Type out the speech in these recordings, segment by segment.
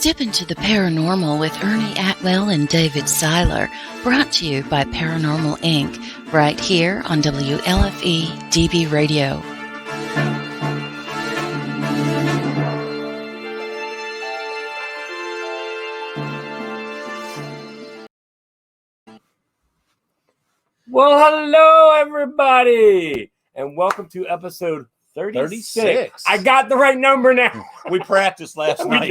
Step into the paranormal with Ernie Atwell and David Seiler, brought to you by Paranormal Inc., right here on WLFE DB Radio. Well, hello, everybody, and welcome to episode 36. I got the right number now. We practiced last night.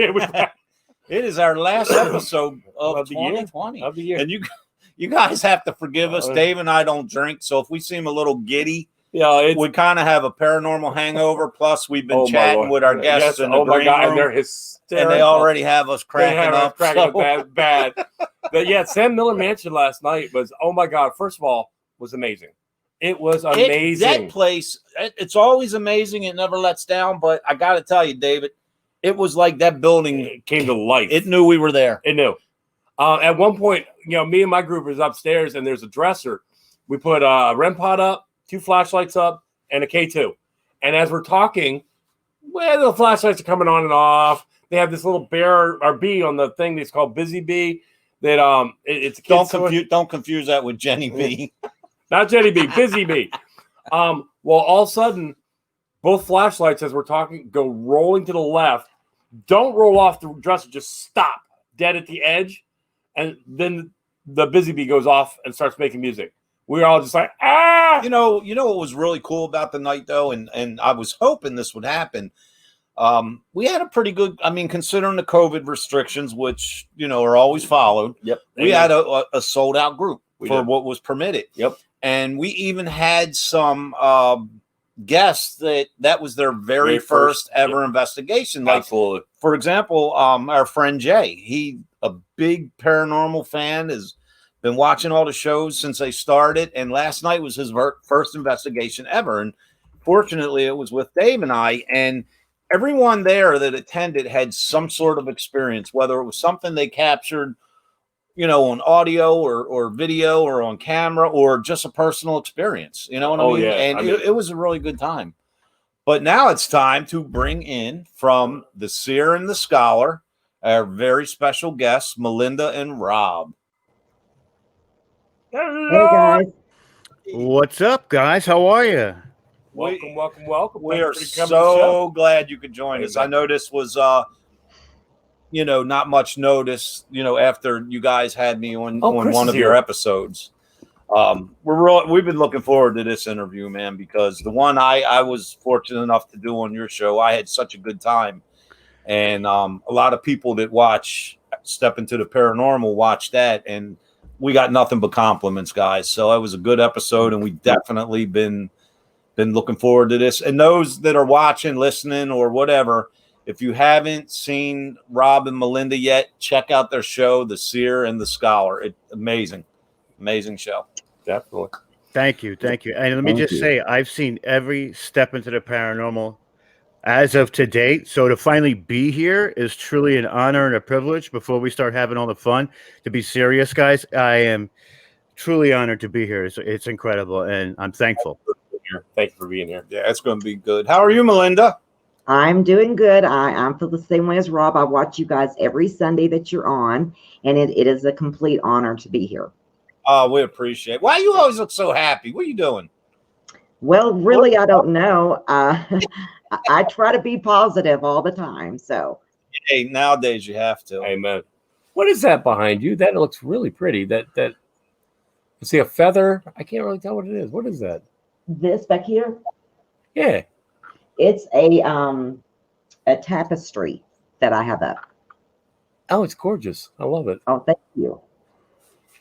It is our last episode of 2020. Of the year. And you guys have to forgive us. Dave and I don't drink, so if we seem a little giddy, we kind of have a paranormal hangover. Plus, we've been chatting with our guests in the green room, and they're hysterical. and they already have us cracking up. Bad. But yeah, Sam Miller Mansion last night was, oh my God, first of all, was amazing. It was amazing. That place, it's always amazing. It never lets down. But I got to tell you, David, it was like that building came to life. It knew we were there. It knew. At one point, me and my group was upstairs, and there's a dresser. We put a REM pod up, 2 flashlights up, and a K2. And as we're talking, the flashlights are coming on and off. They have this little bear or bee on the thing that's called Busy Bee. That it's don't confuse that with Jenny B. Not Jenny B, Busy Bee. Well, all of a sudden, both flashlights, as we're talking, go rolling to the left. Don't roll off the dresser. Just stop dead at the edge. And then the Busy Bee goes off and starts making music. We're all just like, ah! You know what was really cool about the night, though? And I was hoping this would happen. We had a pretty good, considering the COVID restrictions, which, are always followed. Yep. We had a sold-out group for what was permitted. Yep. And we even had some guests that was their very first ever investigation. Like, absolutely. For example, our friend Jay, he a big paranormal fan, has been watching all the shows since they started, and last night was his first investigation ever. And fortunately, it was with Dave and I, and everyone there that attended had some sort of experience, whether it was something they captured, on audio or video or on camera, or just a personal experience. You know what I mean? Yeah. And it was a really good time. But now it's time to bring in from the Seer and the Scholar our very special guests, Melinda and Rob. Hello. Hey, guys. What's up, guys? How are you? Welcome. We are so glad you could join us. I know this was not much notice, after you guys had me on one of your episodes. We've been looking forward to this interview, man, because the one I was fortunate enough to do on your show, I had such a good time. And a lot of people that watch Step Into the Paranormal watch that, and we got nothing but compliments, guys. So it was a good episode, and we definitely been looking forward to this. And those that are watching, listening, or whatever, if you haven't seen Rob and Melinda yet, check out their show, The Seer and the Scholar. It's amazing show. Definitely. Thank you. And let me just say, I've seen every Step Into the Paranormal as of to date. So to finally be here is truly an honor and a privilege. Before we start having all the fun, to be serious, guys, I am truly honored to be here. It's incredible, and I'm thankful. Thank you for being here. Yeah, it's going to be good. How are you, Melinda? I'm doing good. I feel the same way as Rob. I watch you guys every Sunday that you're on, and it is a complete honor to be here. Oh, we appreciate it. Why you always look so happy? What are you doing? Well, really, I don't know. I try to be positive all the time. So, hey, nowadays you have to. Amen. What is that behind you? That looks really pretty. That see a feather. I can't really tell what it is. What is that? This back here? Yeah. It's a tapestry that I have up. Oh, it's gorgeous. I love it. Oh, thank you.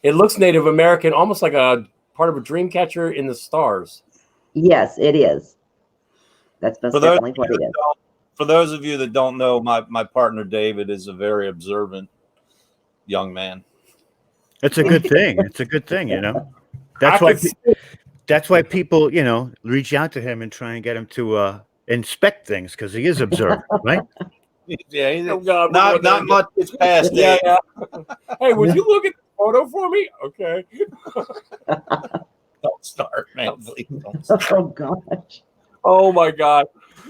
It looks Native American, almost like a part of a dream catcher in the stars. Yes, it is. That's definitely what it is. For those of you that don't know, my partner David is a very observant young man. It's a good thing. That's why people, reach out to him and try and get him to inspect things, because he is observant, right? Yeah, not much is past. Yeah. Hey, would you look at the photo for me? Okay. Don't start, man. Please don't start. Oh gosh. Oh my God.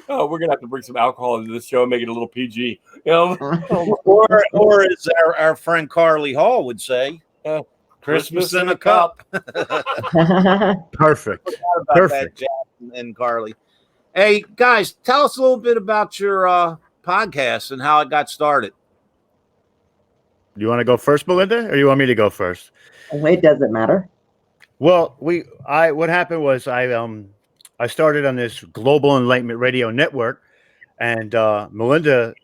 Oh, we're gonna have to bring some alcohol into this show and make it a little PG. You know, or as our friend Carly Hall would say, Christmas in a cup. Perfect. Perfect. Jack and Carly. Hey guys, tell us a little bit about your podcast and how it got started. You want to go first, Melinda, or you want me to go first? It doesn't matter. Well, what happened was I started on this Global Enlightenment Radio Network, and Melinda,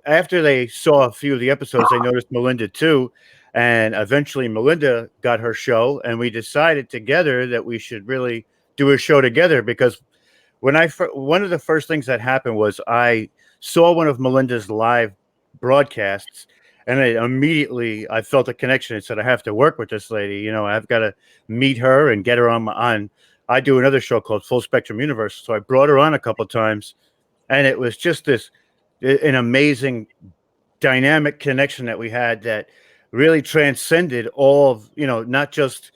after they saw a few of the episodes, they noticed Melinda too, and eventually Melinda got her show, and we decided together that we should really do a show together, because one of the first things that happened was I saw one of Melinda's live broadcasts, and I felt a connection and said, I have to work with this lady. You know, I've got to meet her and get her on. I do another show called Full Spectrum Universe. So I brought her on a couple of times, and it was just an amazing dynamic connection that we had that really transcended all of, not just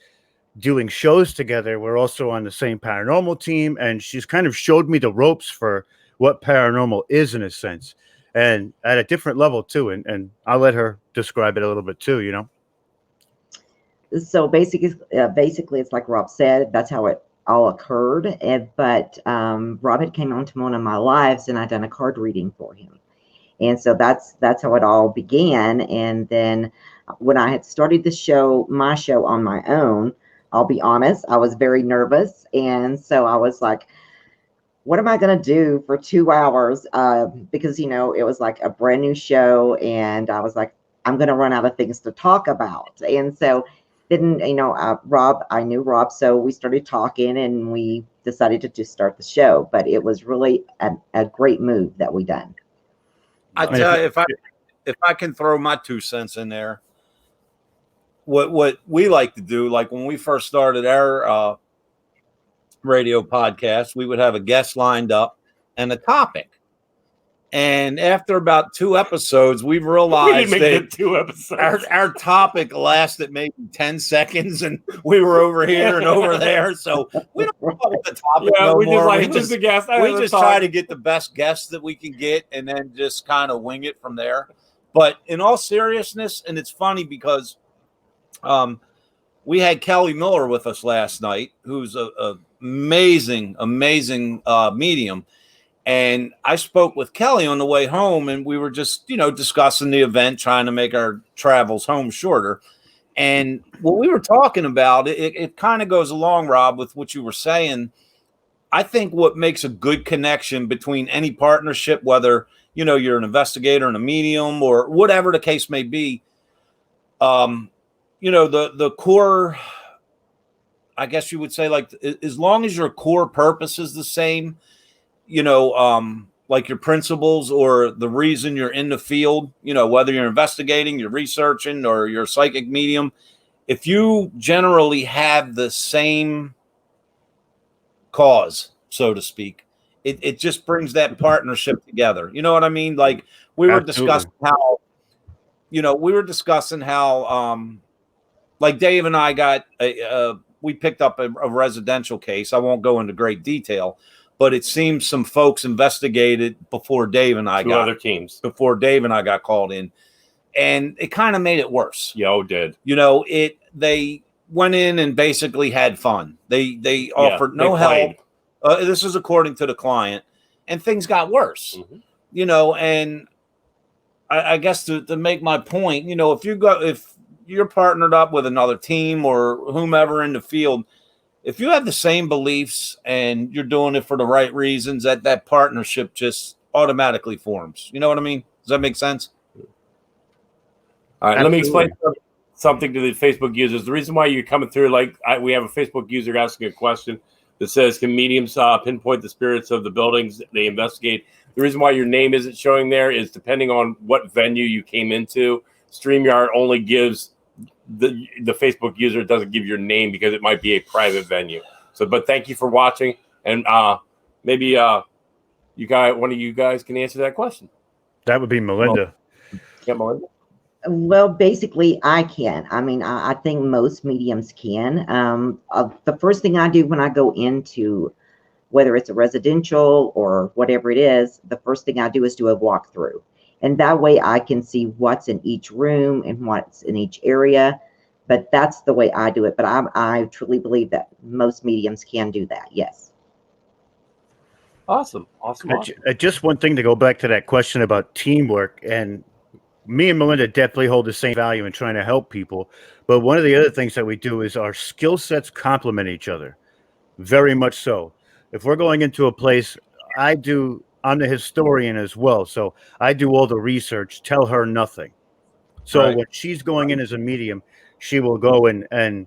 doing shows together. We're also on the same paranormal team, and she's kind of showed me the ropes for what paranormal is in a sense, and at a different level too. And I'll let her describe it a little bit too, So basically, it's like Rob said, that's how it all occurred. But Rob had came onto one of my lives, and I'd done a card reading for him. And so that's how it all began. And then when I had started my show on my own, I'll be honest, I was very nervous. And so I was like, what am I going to do for 2 hours? Because, it was like a brand new show, and I was like, I'm going to run out of things to talk about. And so then, Rob, I knew Rob, so we started talking, and we decided to just start the show. But it was really a great move that we done. I tell you, if I can throw my 2 cents in there, what we like to do, like when we first started our radio podcast, we would have a guest lined up and a topic. And after about 2 episodes, we realized that 2 episodes. Our topic lasted maybe 10 seconds, and we were over here and over there. So we don't know what the topic no more. We just try to get the best guests that we can get, and then just kind of wing it from there. But in all seriousness, and it's funny because we had Kelly Miller with us last night, who's a amazing medium. And I spoke with Kelly on the way home, and we were just, discussing the event, trying to make our travels home shorter. And what we were talking about, it kind of goes along, Rob, with what you were saying. I think what makes a good connection between any partnership, whether, you're an investigator and a medium or whatever the case may be, the core, I guess you would say, like, as long as your core purpose is the same, like your principles or the reason you're in the field, whether you're investigating, you're researching, or you're a psychic medium, if you generally have the same cause, so to speak, it just brings that partnership together. You know what I mean? Like we were discussing how, like Dave and I got we picked up a residential case. I won't go into great detail, but it seems some folks investigated before Dave and I before Dave and I got called in, and it kind of made it worse. It did. They went in and basically had fun. They offered no help. This is according to the client, and things got worse. Mm-hmm. And I guess to make my point, if you're partnered up with another team or whomever in the field, if you have the same beliefs and you're doing it for the right reasons, that partnership just automatically forms. You know what I mean? Does that make sense? All right, Let me explain something to the Facebook users. The reason why you're coming through, we have a Facebook user asking a question that says, can mediums pinpoint the spirits of the buildings they investigate? The reason why your name isn't showing there is depending on what venue you came into. StreamYard only gives the Facebook user, doesn't give your name because it might be a private venue. So, but thank you for watching, and maybe one of you guys can answer that question. That would be Melinda. Melinda. Well, basically, I can. I mean, I think most mediums can. The first thing I do when I go into whether it's a residential or whatever it is, the first thing I do is do a walkthrough. And that way I can see what's in each room and what's in each area. But that's the way I do it. But I truly believe that most mediums can do that. Yes. Awesome. Just one thing to go back to that question about teamwork, and me and Melinda definitely hold the same value in trying to help people. But one of the other things that we do is our skill sets complement each other. Very much so. If we're going into a place, I'm the historian as well. So I do all the research, tell her nothing. So when she's going in as a medium, she will go and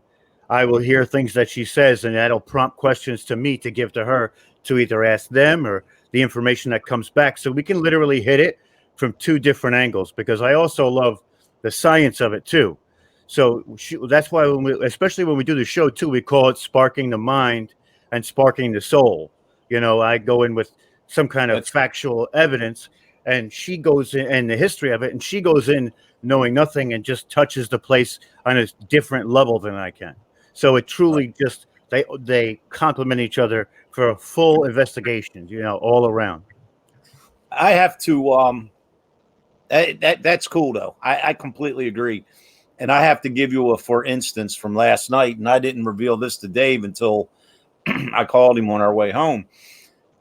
I will hear things that she says, and that'll prompt questions to me to give to her to either ask them or the information that comes back. So we can literally hit it from two different angles, because I also love the science of it too. So that's why especially when we do the show too, we call it Sparking the Mind and Sparking the Soul. I go in with some kind of factual evidence, and she goes in, and the history of it, and she goes in knowing nothing and just touches the place on a different level than I can. So it truly just they complement each other for a full investigation, all around. I have to that's cool though. I completely agree. And I have to give you for instance from last night, and I didn't reveal this to Dave until I called him on our way home.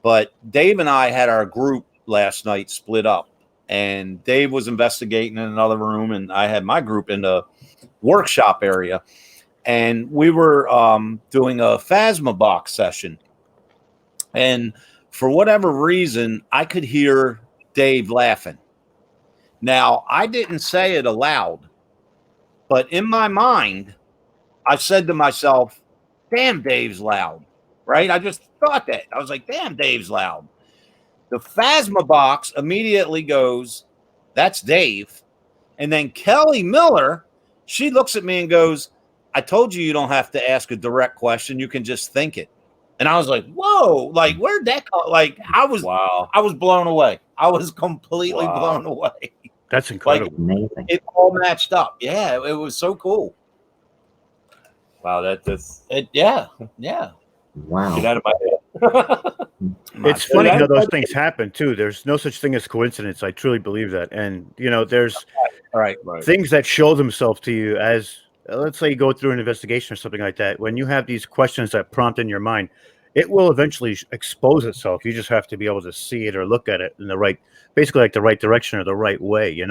But Dave and I had our group last night split up, and Dave was investigating in another room, and I had my group in the workshop area, and we were doing a Phasma box session. And for whatever reason, I could hear Dave laughing. Now, I didn't say it aloud, but in my mind, I said to myself, damn, Dave's loud, right? I just thought that. I was like, damn, Dave's loud. The Phasma box immediately goes, that's Dave. And then Kelly Miller, she looks at me and goes, I told you don't have to ask a direct question. You can just think it. And I was like, whoa, like, where'd that go? Like, I was blown away. I was completely blown away. That's incredible. Like, amazing. It all matched up. Yeah, it was so cool. Wow, that's it. Yeah. Wow. Get out of my head. It's funny how those things happen too. There's no such thing as coincidence. I truly believe that. And there's things that show themselves to you as, let's say you go through an investigation or something like that. When you have these questions that prompt in your mind, it will eventually expose itself. You just have to be able to see it or look at it in the right, basically like the right direction or the right way, Did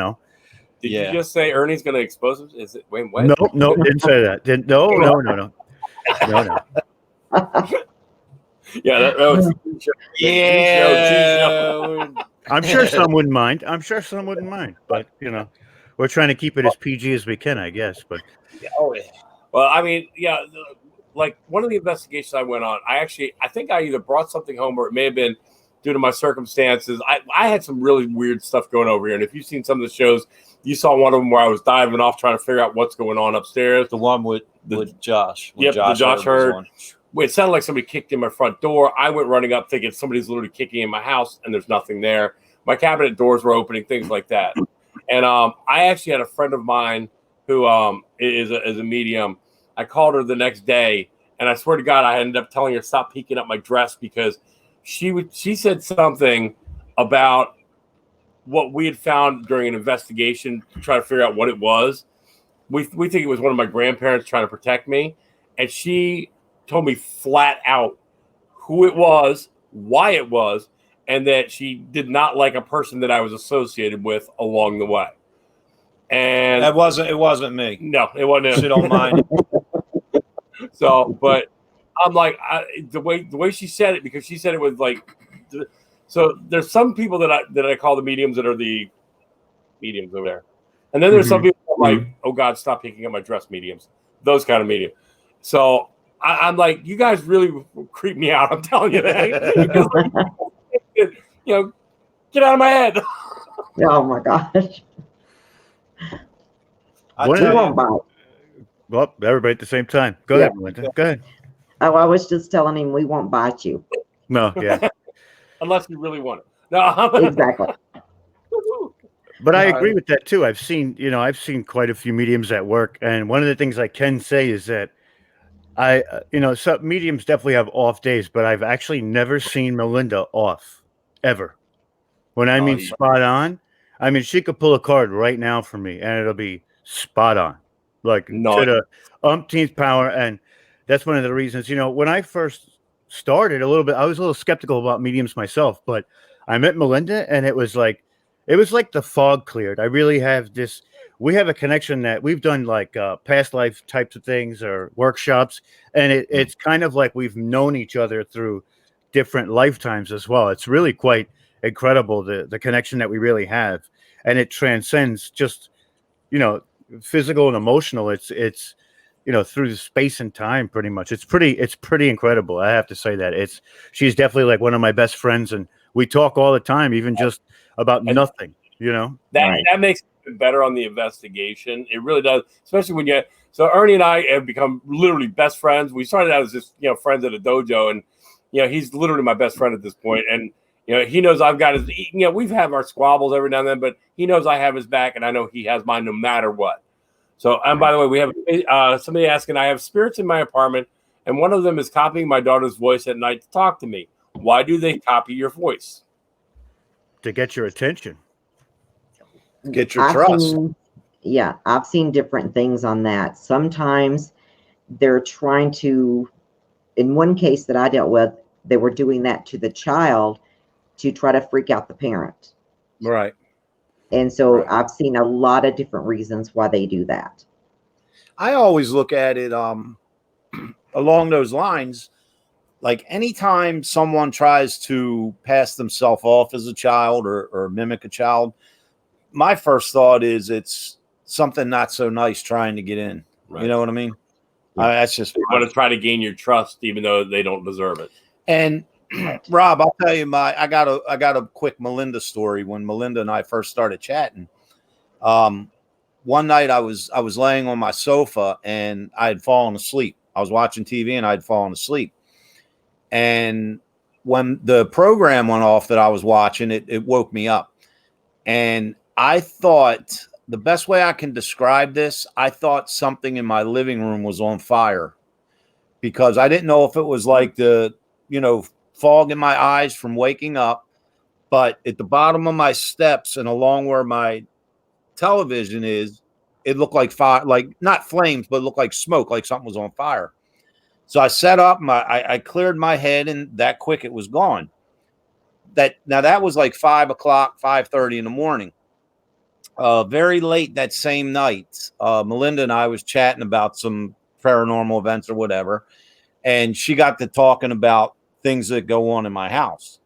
you just say Ernie's going to expose him? Is it? Wait, what? No, didn't say that. No. Yeah, that was. Yeah. I'm sure some wouldn't mind. But we're trying to keep it as PG as we can, I guess. But well, I mean, like one of the investigations I went on, I think I either brought something home or it may have been due to my circumstances. I had some really weird stuff going over here. And if you've seen some of the shows, you saw one of them where I was diving off trying to figure out what's going on upstairs. The one with Josh. Yep, the Josh Hurd. It sounded like somebody kicked in my front door. I went running up thinking somebody's literally kicking in my house, and there's nothing there. My cabinet doors were opening, things like that. And I actually had a friend of mine who is a medium. I called her the next day, and I swear to God, I ended up telling her to stop peeking up my dress because she said something about what we had found during an investigation to try to figure out what it was. We think it was one of my grandparents trying to protect me, and she told me flat out who it was, why it was, and that she did not like a person that I was associated with along the way. And it wasn't me. No, it wasn't. She don't mind. So, but I'm like, the way she said it, because she said it was like, so there's some people that I call the mediums that are the mediums over there, and then there's some people that are like, oh God, stop picking up my dress mediums, those kind of medium. So I'm like, you guys really creep me out. I'm telling you that. Get out of my head. Oh my gosh. Well, everybody at the same time. Go ahead, Melinda. Go ahead. Oh, I was just telling him we won't bite you. No, yeah. Unless you really want it. No. Exactly. But I agree with that too. I've seen quite a few mediums at work, and one of the things I can say is that Some mediums definitely have off days, but I've actually never seen Melinda off ever. When I mean spot on, I mean she could pull a card right now for me, and it'll be spot on, like to the umpteenth power. And that's one of the reasons. When I first started, I was a little skeptical about mediums myself, but I met Melinda, and it was like the fog cleared. I really have this. We have a connection that we've done like past life types of things or workshops, and it's kind of like we've known each other through different lifetimes as well. It's really quite incredible, the connection that we really have, and it transcends just physical and emotional. It's through the space and time, pretty much. It's pretty incredible. I have to say that she's definitely like one of my best friends, and we talk all the time, even just about nothing. That makes it better on the investigation. It really does, especially when so Ernie and I have become literally best friends. We started out as just friends at a dojo, and he's literally my best friend at this point. And he knows I've got his. We've had our squabbles every now and then, but he knows I have his back, and I know he has mine no matter what. So, and by the way, we have somebody asking. I have spirits in my apartment, and one of them is copying my daughter's voice at night to talk to me. Why do they copy your voice? To get your attention. Get your trust. I've seen different things on that. Sometimes they're trying to. In one case that I dealt with, they were doing that to the child to try to freak out the parent. Right. And so I've seen a lot of different reasons why they do that. I always look at it along those lines. Like anytime someone tries to pass themselves off as a child or mimic a child, my first thought is it's something not so nice trying to get in. Right. You know what I mean? That's just you want to try to gain your trust, even though they don't deserve it. And Rob, I'll tell you I got a quick Melinda story. When Melinda and I first started chatting, one night I was laying on my sofa and I had fallen asleep. I was watching TV and I'd fallen asleep. And when the program went off that I was watching, it woke me up. And I thought the best way I can describe this, I thought something in my living room was on fire, because I didn't know if it was like the, fog in my eyes from waking up, but at the bottom of my steps and along where my television is, it looked like fire, like not flames, but it looked like smoke, like something was on fire. So I sat up, I cleared my head, and that quick it was gone. That was like 5 o'clock, 5:30 in the morning. Very late that same night, Melinda and I was chatting about some paranormal events or whatever, and she got to talking about things that go on in my house.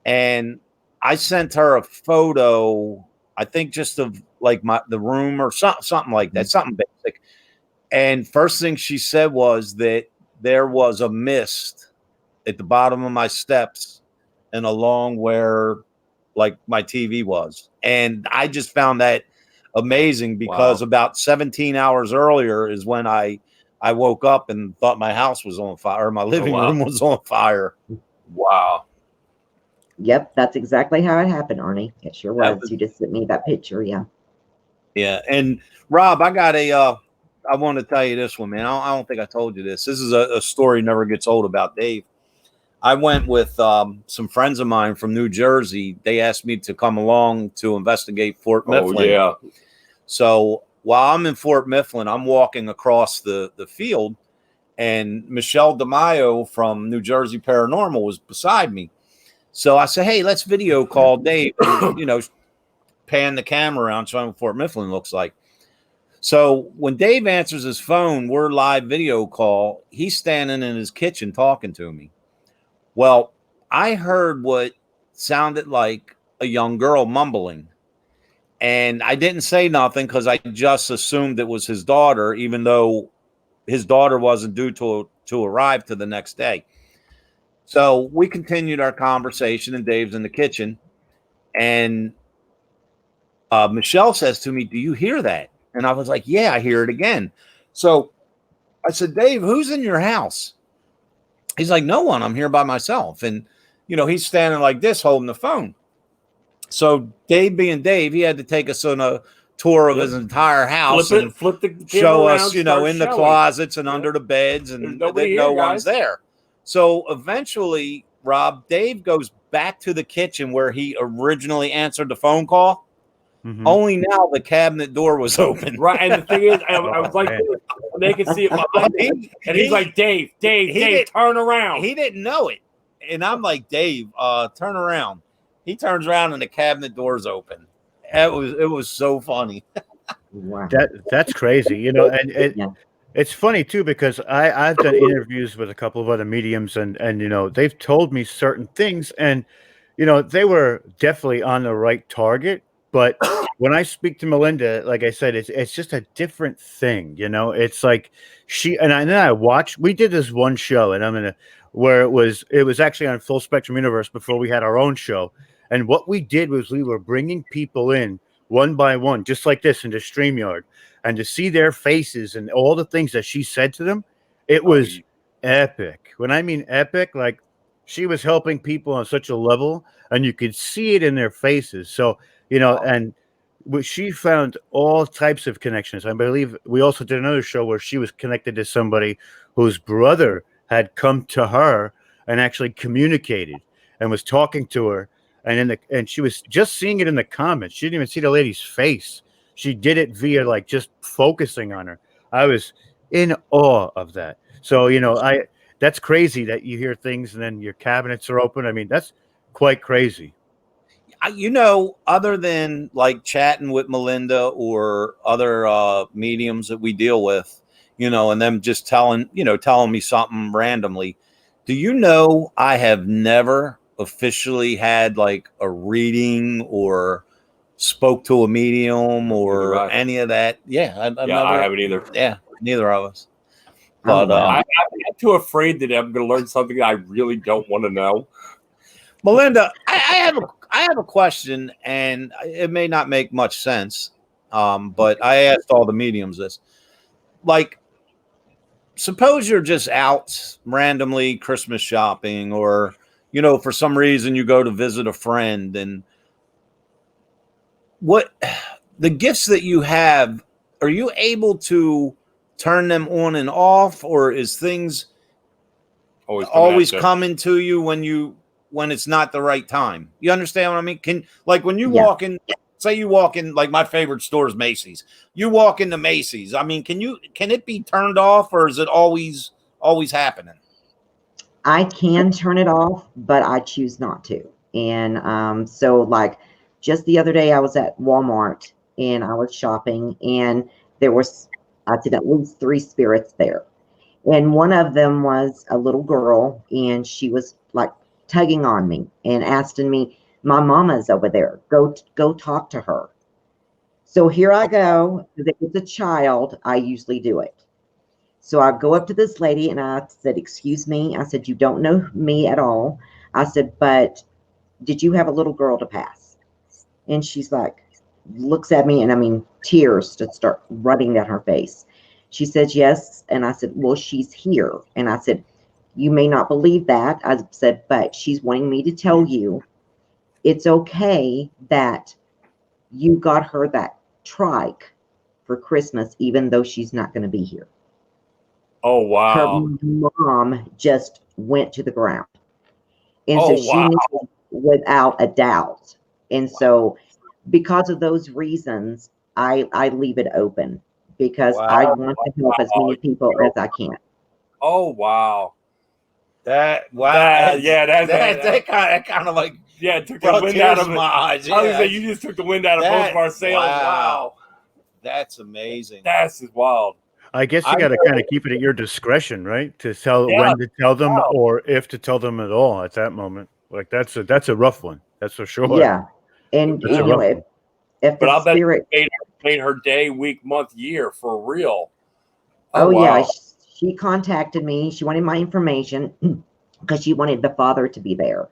And I sent her a photo, I think just of like the room or something like that, something basic. And first thing she said was that there was a mist at the bottom of my steps and along where like my TV was. And I just found that amazing, because about 17 hours earlier is when I woke up and thought my house was on fire, or my living room was on fire. Wow. Yep, that's exactly how it happened, Arnie. It sure was. You just sent me that picture, yeah. Yeah, and Rob, I want to tell you this one, man. I don't think I told you this. This is a story never gets old about Dave. I went with some friends of mine from New Jersey. They asked me to come along to investigate Fort Mifflin. Oh, yeah. So while I'm in Fort Mifflin, I'm walking across the field, and Michelle DeMaio from New Jersey Paranormal was beside me. So I said, hey, let's video call Dave, pan the camera around, showing what Fort Mifflin looks like. So when Dave answers his phone, we're live video call. He's standing in his kitchen talking to me. Well, I heard what sounded like a young girl mumbling. And I didn't say nothing because I just assumed it was his daughter, even though his daughter wasn't due to arrive till the next day. So we continued our conversation, and Dave's in the kitchen. And Michelle says to me, do you hear that? And I was like, yeah, I hear it again. So I said, Dave, who's in your house? He's like, no one. I'm here by myself. And, he's standing like this holding the phone. So Dave being Dave, he had to take us on a tour of his entire house and flip the show around, us, in the closets and under the beds, and no one's there. So eventually, Rob, Dave goes back to the kitchen where he originally answered the phone call. Mm-hmm. Only now the cabinet door was open. Right, and the thing is, I was like, they could see it behind him, and he's like, Dave, turn around. He didn't know it, and I'm like, Dave, turn around. He turns around, and the cabinet door's open. It was so funny. Wow. That's crazy, and it's funny too, because I've done interviews with a couple of other mediums, and they've told me certain things, and they were definitely on the right target. But when I speak to Melinda, like I said, it's just a different thing. It's like then I watched. We did this one show, and where it was actually on Full Spectrum Universe before we had our own show. And what we did was we were bringing people in one by one, just like this, into StreamYard, and to see their faces and all the things that she said to them, it was epic. When I mean epic, like she was helping people on such a level, and you could see it in their faces. So, and she found all types of connections. I believe we also did another show where she was connected to somebody whose brother had come to her and actually communicated and was talking to her. And she was just seeing it in the comments. She didn't even see the lady's face. She did it via like just focusing on her. I was in awe of that. So, that's crazy that you hear things and then your cabinets are open. I mean, that's quite crazy. Other than like chatting with Melinda or other mediums that we deal with, and them just telling me something randomly. Do you know I have never officially had like a reading or spoke to a medium or any of that? Yeah, I haven't either. Yeah, neither of us. But I'm too afraid that I'm going to learn something that I really don't want to know. Melinda, I have a question, and it may not make much sense, but I asked all the mediums this. Like, suppose you're just out randomly Christmas shopping, or for some reason you go to visit a friend, and what the gifts that you have, are you able to turn them on and off, or is things always coming to you when it's not the right time? You understand what I mean? When you walk in, say you walk in, like my favorite store is Macy's. You walk into Macy's. I mean, can it be turned off, or is it always happening? I can turn it off, but I choose not to. And so like just the other day I was at Walmart and I was shopping, and there was, I did at least 3 spirits there. And one of them was a little girl, and she was like tugging on me and asking me, my mama's over there, go talk to her. So here I go. If it's a child, I usually do it. So I go up to this lady and I said, excuse me. I said, you don't know me at all. I said, but did you have a little girl to pass? And she's like, looks at me, and I mean, tears just start running down her face. She says, yes. And I said, well, she's here. And I said, you may not believe that. I said, but she's wanting me to tell you it's okay that you got her that trike for Christmas, even though she's not going to be here. Oh, wow. Her mom just went to the ground. And so she knew without a doubt. And so because of those reasons, I leave it open, because I want to help as many people as I can. Oh, wow. That kind of like took the wind out of my eyes. I was gonna say, you just took the wind out of both of our sails. Wow. That's amazing. That's just wild. I guess you got to kind of keep it at your discretion, right? To tell when to tell them, or if to tell them at all at that moment. Like that's a rough one. That's for sure. Yeah, and if but I'll spirit bet made her day, week, month, year for real. Yeah, she contacted me. She wanted my information because she wanted the father to be there.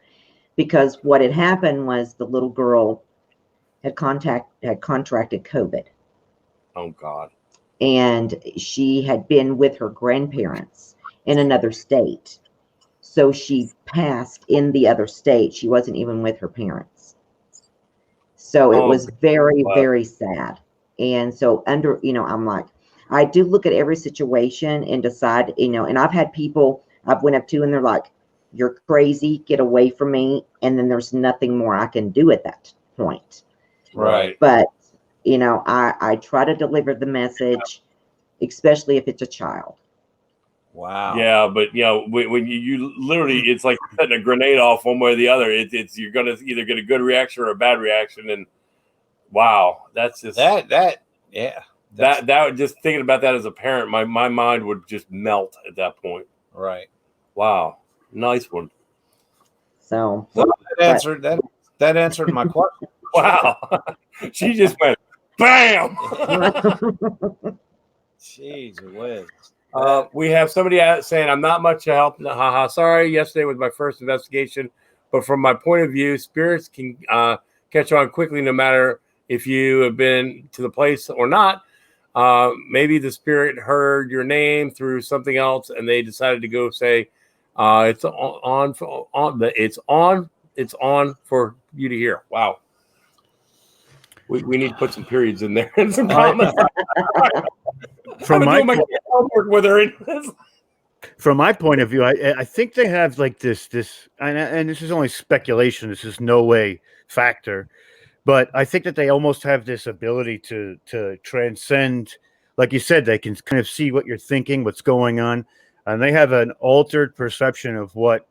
Because what had happened was the little girl had contracted COVID. Oh God. And she had been with her grandparents in another state. So she passed in the other state. She wasn't even with her parents. So it was very, very sad. And so I'm like, I do look at every situation and decide, and I've had people I've went up to and they're like, you're crazy, get away from me. And then there's nothing more I can do at that point. Right. But, I try to deliver the message, especially if it's a child. Wow. Yeah, but when you literally, it's like setting a grenade off one way or the other. It's you're gonna either get a good reaction or a bad reaction, and wow, that's just that just thinking about that as a parent, my mind would just melt at that point. Right. Wow, nice one. So that answered my question. Wow, she just went bam. Jeez Whiz. We have somebody saying, I'm not much help. Haha, sorry. Yesterday was my first investigation, but from my point of view, spirits can catch on quickly no matter if you have been to the place or not. Maybe the spirit heard your name through something else and they decided to go say, it's on for you to hear. Wow. We need to put some periods in there and some comments. From my point of view, I think they have like this, and this is only speculation. This is no way factor, but I think that they almost have this ability to transcend. Like you said, they can kind of see what you're thinking, what's going on, and they have an altered perception of what.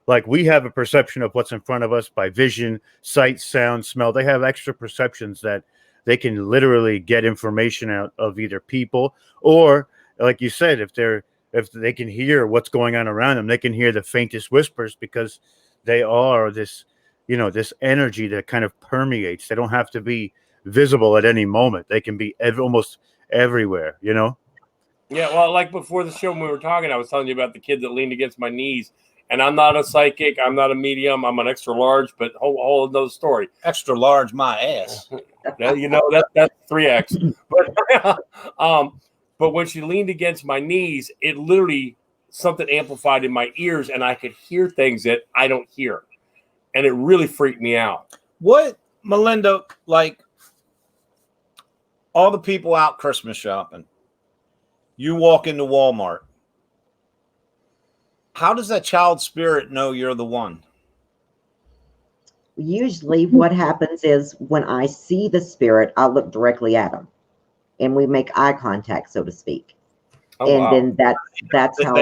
Like we have a perception of what's in front of us by vision, sight, sound, smell. They have extra perceptions that they can literally get information out of either people or, like you said, if they can hear what's going on around them, they can hear the faintest whispers because they are this, this energy that kind of permeates. They don't have to be visible at any moment. They can be almost everywhere, Yeah, well, like before the show when we were talking, I was telling you about the kid that leaned against my knees. And I'm not a psychic. I'm not a medium. I'm an extra large, but whole another story. Extra large, my ass. That's 3X. But when she leaned against my knees, it literally something amplified in my ears, and I could hear things that I don't hear, and it really freaked me out. What, Melinda? Like all the people out Christmas shopping, you walk into Walmart. How does that child spirit know you're the one? Usually what happens is when I see the spirit, I look directly at them and we make eye contact, so to speak. Then that's how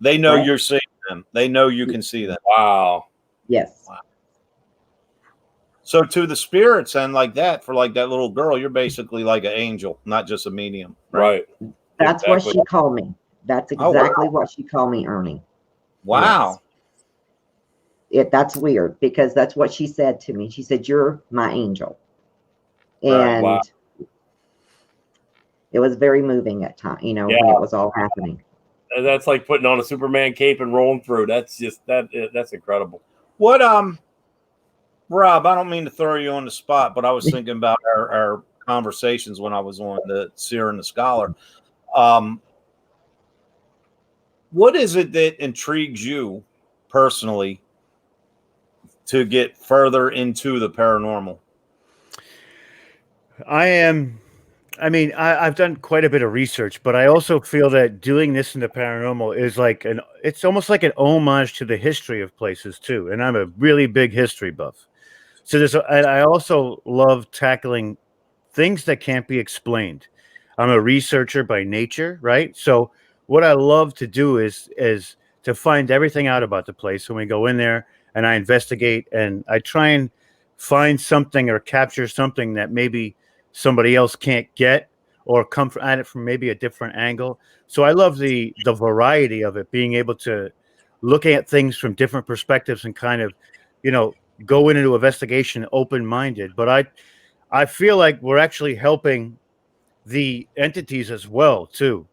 they know you're seeing them. They know you can see them. Wow. Yes. Wow. So to the spirits and like that, for like that little girl, you're basically like an angel, not just a medium. Right. That's exactly what she called me. That's exactly what she called me, Ernie. Wow. Yes. That's weird because that's what she said to me. She said, "You're my angel." And it was very moving at times, when it was all happening. That's like putting on a Superman cape and rolling through. That's just that's incredible. What Rob, I don't mean to throw you on the spot, but I was thinking about our conversations when I was on the Seer and the Scholar. What is it that intrigues you personally to get further into the paranormal? I've done quite a bit of research, but I also feel that doing this in the paranormal is like it's almost like an homage to the history of places too. And I'm a really big history buff. So and I also love tackling things that can't be explained. I'm a researcher by nature, right? So what I love to do is to find everything out about the place when we go in there and I investigate and I try and find something or capture something that maybe somebody else can't get or come at it from maybe a different angle. So I love the variety of it, being able to look at things from different perspectives and kind of, go into investigation open-minded. But I feel like we're actually helping the entities as well too,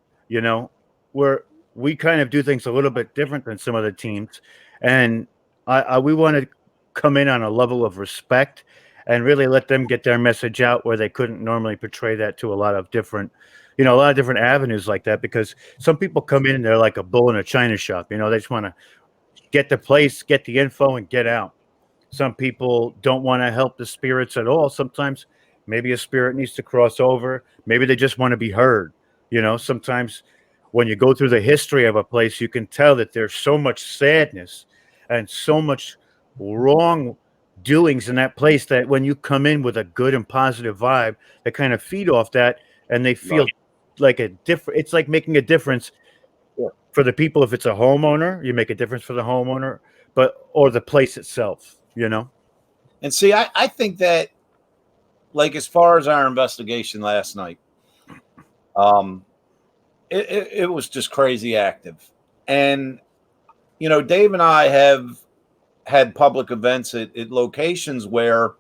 where we kind of do things a little bit different than some other teams. And we want to come in on a level of respect and really let them get their message out where they couldn't normally portray that to a lot of different avenues like that, because some people come in and they're like a bull in a china shop. They just want to get the place, get the info and get out. Some people don't want to help the spirits at all. Sometimes Maybe a spirit needs to cross over. Maybe they just want to be heard. Sometimes when you go through the history of a place, you can tell that there's so much sadness and so much wrong doings in that place that when you come in with a good and positive vibe, they kind of feed off that, and they feel like it's like making a difference for the people. If it's a homeowner, you make a difference for the homeowner, or the place itself, And see, I think that, like, as far as our investigation last night, it was just crazy active. And, Dave and I have had public events at locations where,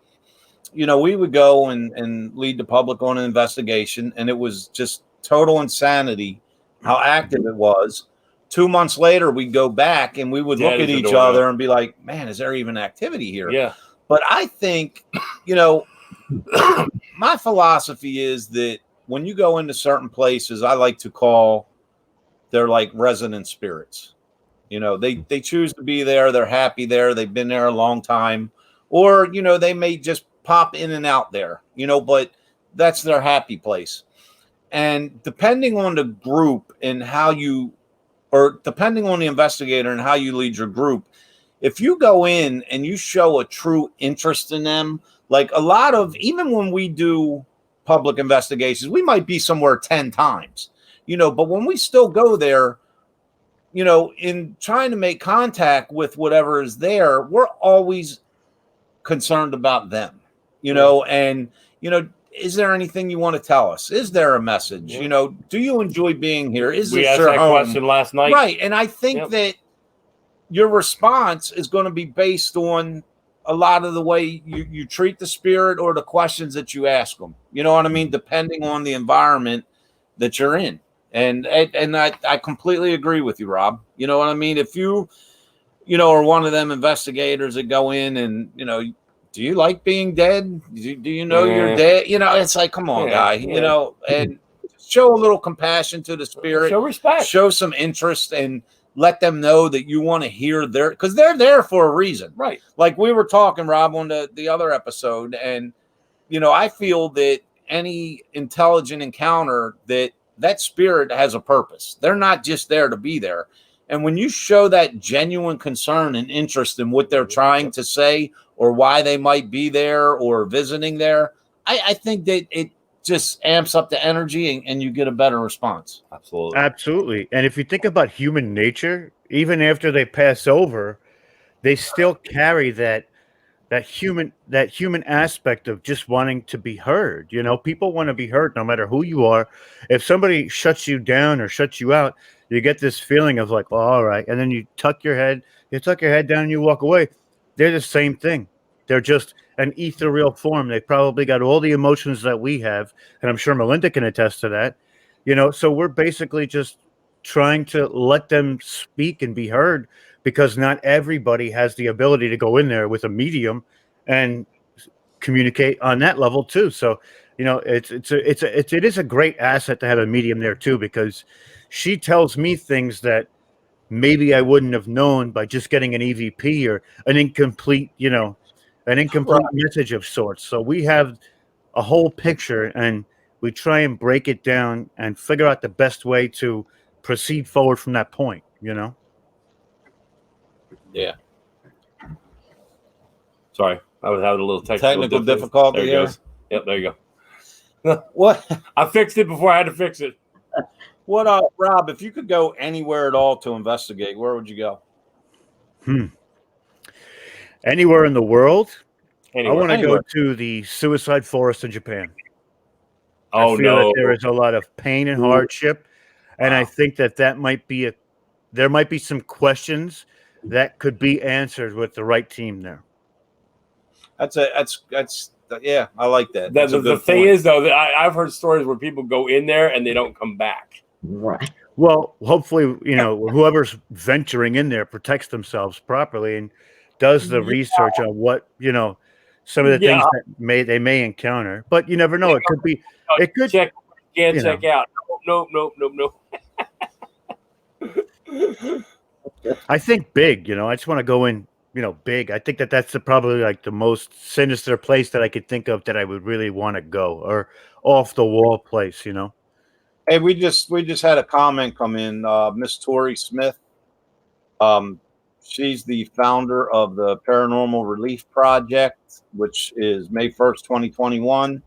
we would go and lead the public on an investigation, and it was just total insanity how active it was. 2 months later, we'd go back and we would look at each other and be like, man, is there even activity here? Yeah. But I think, my philosophy is that when you go into certain places, I like to call they're like resident spirits. They choose to be there. They're happy there. They've been there a long time. Or, they may just pop in and out there, but that's their happy place. And depending on the group and depending on the investigator and how you lead your group, if you go in and you show a true interest in them, like even when we do public investigations, we might be somewhere 10 times, but when we still go there, in trying to make contact with whatever is there, we're always concerned about them, and, is there anything you want to tell us? Is there a message? Yeah. Do you enjoy being here? We asked that question last night. Right. And I think that your response is going to be based on a lot of the way you treat the spirit or the questions that you ask them. You know what I mean? Depending on the environment that you're in. And I completely agree with you, Rob. You know what I mean? If you are one of them investigators that go in and, do you like being dead? Do you know you're dead? It's like, come on, guy, and show a little compassion to the spirit. Show respect. Show some interest and let them know that you want to hear because they're there for a reason. Right. Like we were talking, Rob, on the other episode. And, I feel that any intelligent encounter that spirit has a purpose. They're not just there to be there. And when you show that genuine concern and interest in what they're trying to say or why they might be there or visiting there, I think that it just amps up the energy and you get a better response. Absolutely. And if you think about human nature, even after they pass over, they still carry that human aspect of just wanting to be heard. People want to be heard no matter who you are. If somebody shuts you down or shuts you out, you get this feeling of like, well, all right. And then you tuck your head down and you walk away. They're the same thing. They're just an ethereal form. They probably got all the emotions that we have. And I'm sure Melinda can attest to that. So we're basically just trying to let them speak and be heard, because not everybody has the ability to go in there with a medium and communicate on that level too. So, it is a great asset to have a medium there too, because she tells me things that maybe I wouldn't have known by just getting an EVP or an incomplete message of sorts. So we have a whole picture and we try and break it down and figure out the best way to proceed forward from that point, Yeah. Sorry, I was having a little technical difficulty. There it goes. Yep, there you go. What? I fixed it before I had to fix it. What, Rob, if you could go anywhere at all to investigate, where would you go? Anywhere in the world? Anywhere. I want to go to the suicide forest in Japan. Oh, I feel that there is a lot of pain and hardship, and I think that might be there might be some questions that could be answered with the right team there. That's yeah, I like that. The thing is, though, that I've heard stories where people go in there and they don't come back. Right. Well, hopefully, whoever's venturing in there protects themselves properly and does the research on what, some of the things that they may encounter. But you never know. It could be. It could check out. Nope. I think big. I just want to go in big. I think that's probably like the most sinister place that I could think of that I would really want to go, or off the wall place. Hey, we just had a comment come in. Miss Tori Smith. She's the founder of the Paranormal Relief Project, which is May 1st, 2021.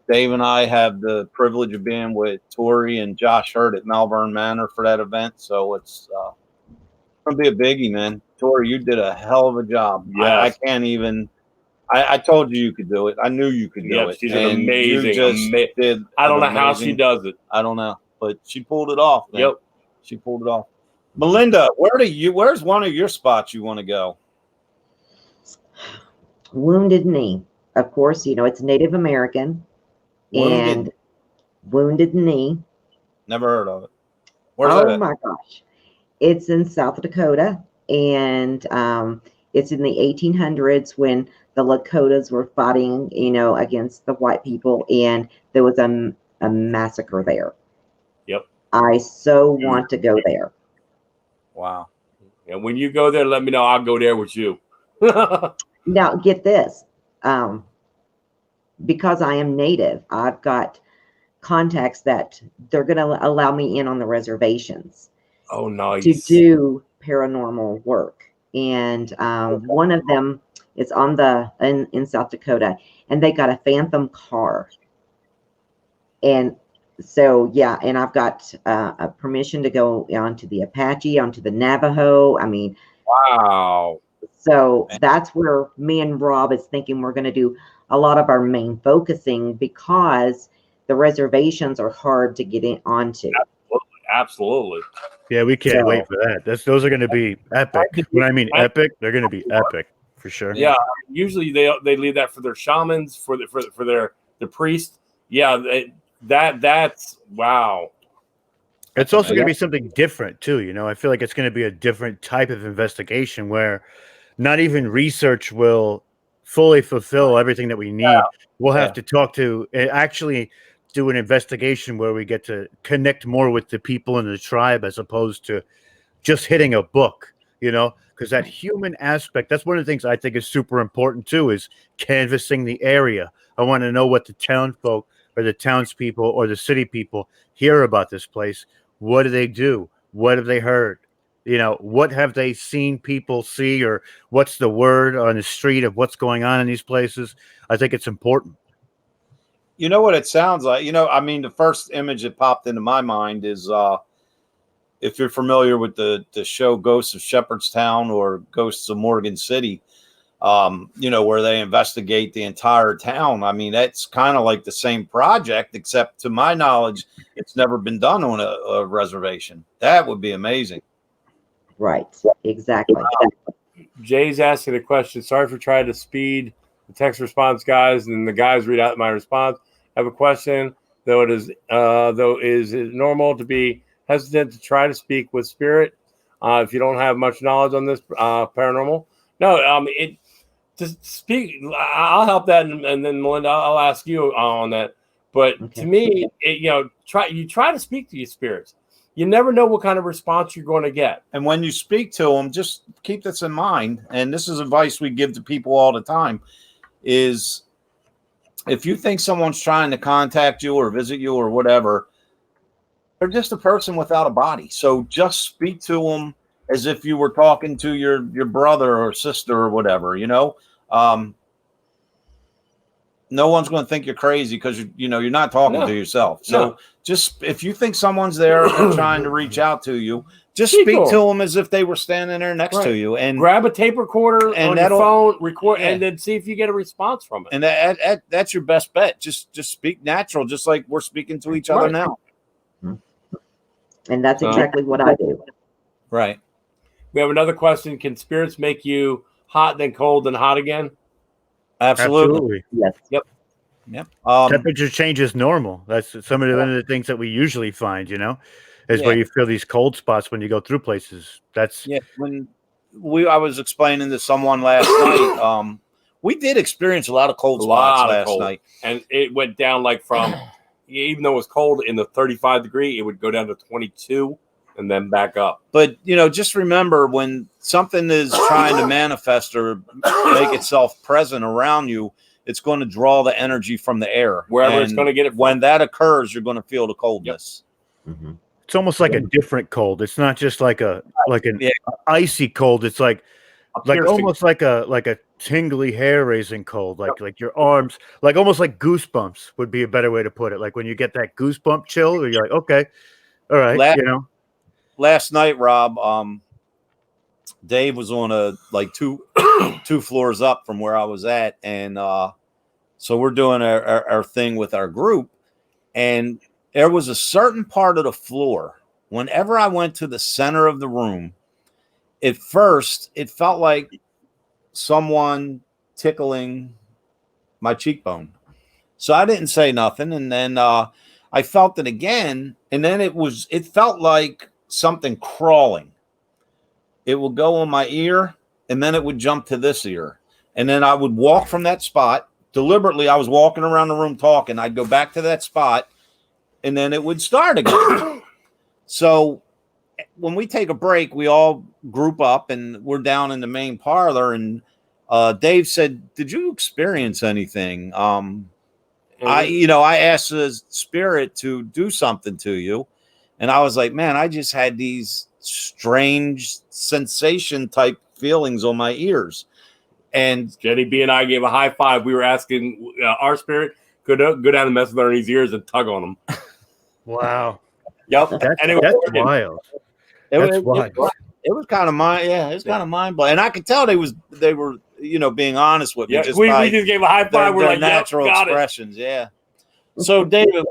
Dave and I have the privilege of being with Tori and Josh Hurt at Malvern Manor for that event. So it's going to be a biggie, man. Tori, you did a hell of a job. Yes. I can't even. I told you could do it. I knew you could do it. She's an amazing. I don't know how she does it. I don't know, but she pulled it off. Man. Yep, she pulled it off. Melinda, where's one of your spots you want to go? Wounded Knee. Of course, it's Native American. And Wounded Knee. Never heard of it. Where's that? Oh my gosh. It's in South Dakota, and it's in the 1800s when the Lakotas were fighting, against the white people, and there was a massacre there. Yep. I so want to go there. Wow. And when you go there, let me know. I'll go there with you. Now, get this. Because I am Native, I've got contacts that they're going to allow me in on the reservations. Oh, nice. To do paranormal work. And one of them is in South Dakota, and they got a phantom car. And so, yeah, and I've got a permission to go onto the Apache, onto the Navajo. I mean, wow. So that's where me and Rob is thinking we're going to do a lot of our main focusing, because the reservations are hard to get in onto. Absolutely. Yeah, we can't wait for that. Those are going to be epic. When I mean epic, they're going to be epic for sure. Yeah, usually they leave that for their shamans, for their priest. Yeah, that's wow. It's also going to be something different too. I feel like it's going to be a different type of investigation where not even research will fully fulfill everything that we need. Yeah. We'll have to talk to actually do an investigation where we get to connect more with the people in the tribe as opposed to just hitting a book, because that human aspect, that's one of the things I think is super important too, is canvassing the area. I want to know what the town folk or the townspeople or the city people hear about this place. What do they do? What have they heard? What have they seen people see, or what's the word on the street of what's going on in these places? I think it's important. You know what it sounds like? The first image that popped into my mind is if you're familiar with the show Ghosts of Shepherdstown or Ghosts of Morgan City, where they investigate the entire town. I mean, that's kind of like the same project, except to my knowledge, it's never been done on a reservation. That would be amazing. Right. Exactly. Jay's asking a question. Sorry for trying to speed the text response, guys, and the guys read out my response. I have a question. Is it normal to be hesitant to try to speak with spirit if you don't have much knowledge on this paranormal? No, just speak. I'll help that, and then Melinda, I'll ask you on that. But to me, try to speak to your spirits. You never know what kind of response you're going to get. And when you speak to them, just keep this in mind. And this is advice we give to people all the time, is if you think someone's trying to contact you or visit you or whatever, they're just a person without a body. So just speak to them as if you were talking to your brother or sister or whatever, no one's going to think you're crazy because you're not talking to yourself. So just if you think someone's there trying to reach out to you, just speak to them as if they were standing there next to you, and grab a tape recorder and on your phone, record, and then see if you get a response from it. And that's your best bet. Just speak natural, just like we're speaking to each other now. And that's exactly what I do. Right. We have another question. Can spirits make you hot, then cold, then hot again? Absolutely. Yes. Yep. Temperature change is normal. That's one of the things that we usually find, is where you feel these cold spots when you go through places. That's when I was explaining to someone last night. We did experience a lot of cold spots last night, and it went down like from even though it was cold in the 35 degree, it would go down to 22. and then back up. But just remember, when something is trying to manifest or make itself present around you, it's going to draw the energy from the air. Wherever it's going to get it from. When that occurs, you're going to feel the coldness. Yep. Mm-hmm. It's almost like a different cold. It's not just like an icy cold. It's like almost like a tingly hair raising cold, like your arms, like almost like goosebumps would be a better way to put it. Like when you get that goosebump chill, where you're like, okay, all right, Last night, Rob, Dave was on two floors up from where I was at, and so we're doing our thing with our group, and there was a certain part of the floor. Whenever I went to the center of the room, at first it felt like someone tickling my cheekbone. So I didn't say nothing, and then I felt it again, and then it felt like something crawling. It would go on my ear, and then it would jump to this ear, and then I would walk from that spot. Deliberately, I was walking around the room talking. I'd go back to that spot, and then it would start again. So when we take a break, we all group up, and we're down in the main parlor, and Dave said, "Did you experience anything?" I asked the spirit to do something to you, and I was like, "Man, I just had these strange sensation type feelings on my ears." And Jenny B and I gave a high five. We were asking our spirit could go down and mess with Ernie's ears and tug on them. Wow. Yep. That's wild. It was kind of mind blowing, and I could tell they were being honest with me. Yeah, just we just gave a high five. We're like, natural expressions. Yeah. So David,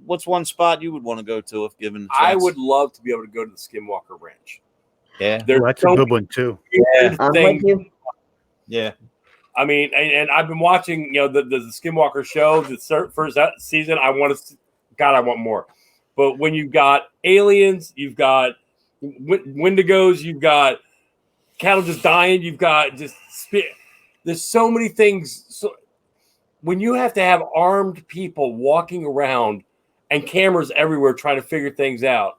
what's one spot you would want to go to if given a chance? I would love to be able to go to the Skinwalker Ranch. Yeah, that's a good one too. Yeah, I'm with you. Yeah. I mean, and I've been watching, the Skinwalker show, the first season. I want more. But when you've got aliens, you've got Wendigos, you've got cattle just dying, you've got just there's so many things. So when you have to have armed people walking around and cameras everywhere trying to figure things out,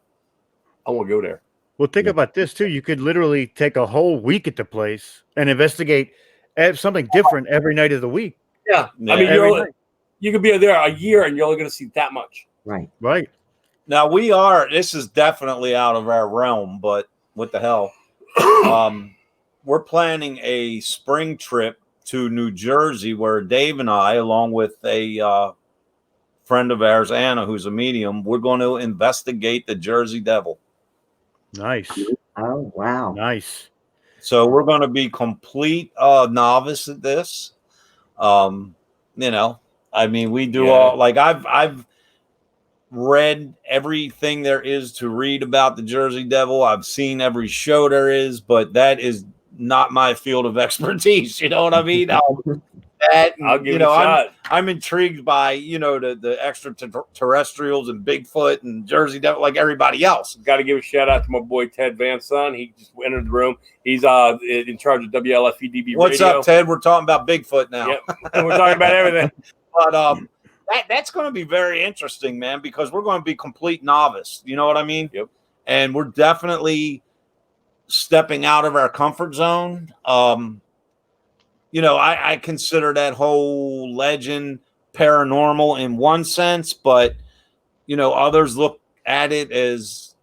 I want to go there. Well, think about this too. You could literally take a whole week at the place and investigate something different every night of the week. Yeah. I mean, you could be there a year and you're only going to see that much. Right. Now this is definitely out of our realm, but what the hell? We're planning a spring trip to New Jersey where Dave and I, along with a friend of ours, Anna, who's a medium, we're going to investigate the Jersey Devil. Nice. Oh, wow. Nice. So we're going to be complete novice at this. I mean, we do all, like I've read everything there is to read about the Jersey Devil. I've seen every show there is, but that is not my field of expertise. You know what I mean? I'll give it a shot. I'm intrigued by, the extraterrestrials and Bigfoot and Jersey Devil like everybody else. Got to give a shout out to my boy Ted Van Son. He just entered the room. He's in charge of WLFE DB What's Radio. up, Ted? We're talking about Bigfoot now. Yep. We're talking about everything. But that's going to be very interesting, man, because we're going to be complete novice. You know what I mean? Yep. And we're definitely stepping out of our comfort zone. I consider that whole legend paranormal in one sense, but others look at it as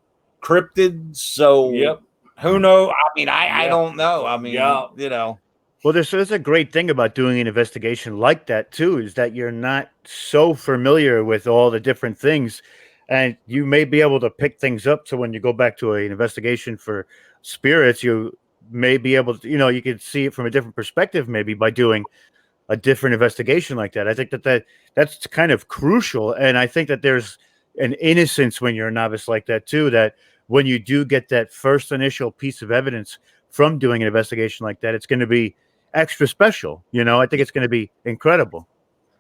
cryptid. So who knows? I mean, I don't know. I mean, Well, there's a great thing about doing an investigation like that too, is that you're not so familiar with all the different things, and you may be able to pick things up. So when you go back to an investigation for spirits, you may be able to, you could see it from a different perspective, maybe by doing a different investigation like that. I think that's kind of crucial. And I think that there's an innocence when you're a novice like that too, that when you do get that first initial piece of evidence from doing an investigation like that, it's going to be extra special. I think it's going to be incredible.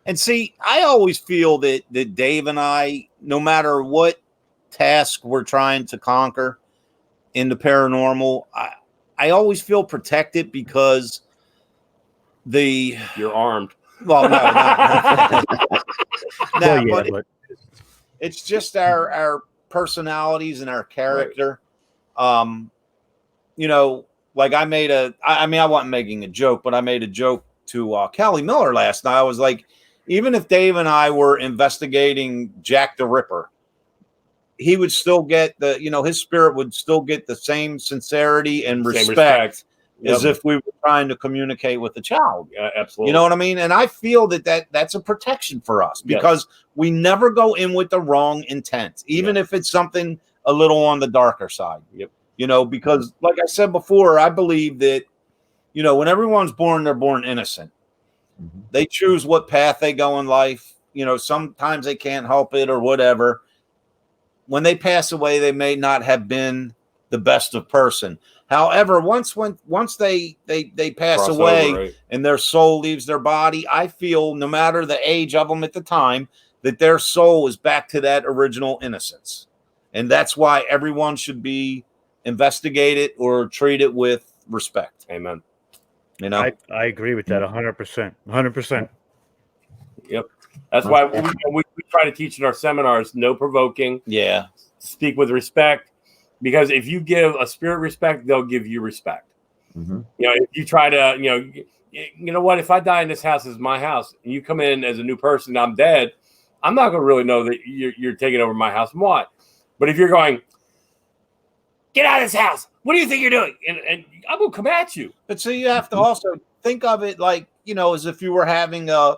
And see, I always feel that Dave and I, no matter what task we're trying to conquer in the paranormal, I always feel protected because you're armed. Well, no, but it's just our personalities and our character. You know, like I wasn't making a joke, but I made a joke to Kelly Miller last night. I was like, even if Dave and I were investigating Jack the Ripper, he would still get his spirit would still get the same sincerity and respect. As if we were trying to communicate with a child. Yeah, absolutely. You know what I mean? And I feel that's a protection for us because we never go in with the wrong intent, even if it's something a little on the darker side. Yep. You know, because like I said before, I believe that, you know, when everyone's born, they're born innocent. Mm-hmm. They choose what path they go in life. You know, sometimes they can't help it or whatever. When they pass away, they may not have been the best of person. However, once they pass away and their soul leaves their body, I feel no matter the age of them at the time, that their soul is back to that original innocence. And that's why everyone should be investigated or treated with respect. Amen. You know, I agree with that 100%. 100%. Yep. That's why we try to teach in our seminars, no provoking. Yeah. Speak with respect. Because if you give a spirit respect, they'll give you respect. Mm-hmm. You know, if you try to, you know what? If I die in this house, it's my house, and you come in as a new person, I'm dead. I'm not going to really know that you're taking over my house and what. But if you're going, get out of this house. What do you think you're doing? And I'm going to come at you. But so you have to also think of it like, you know, as if you were having a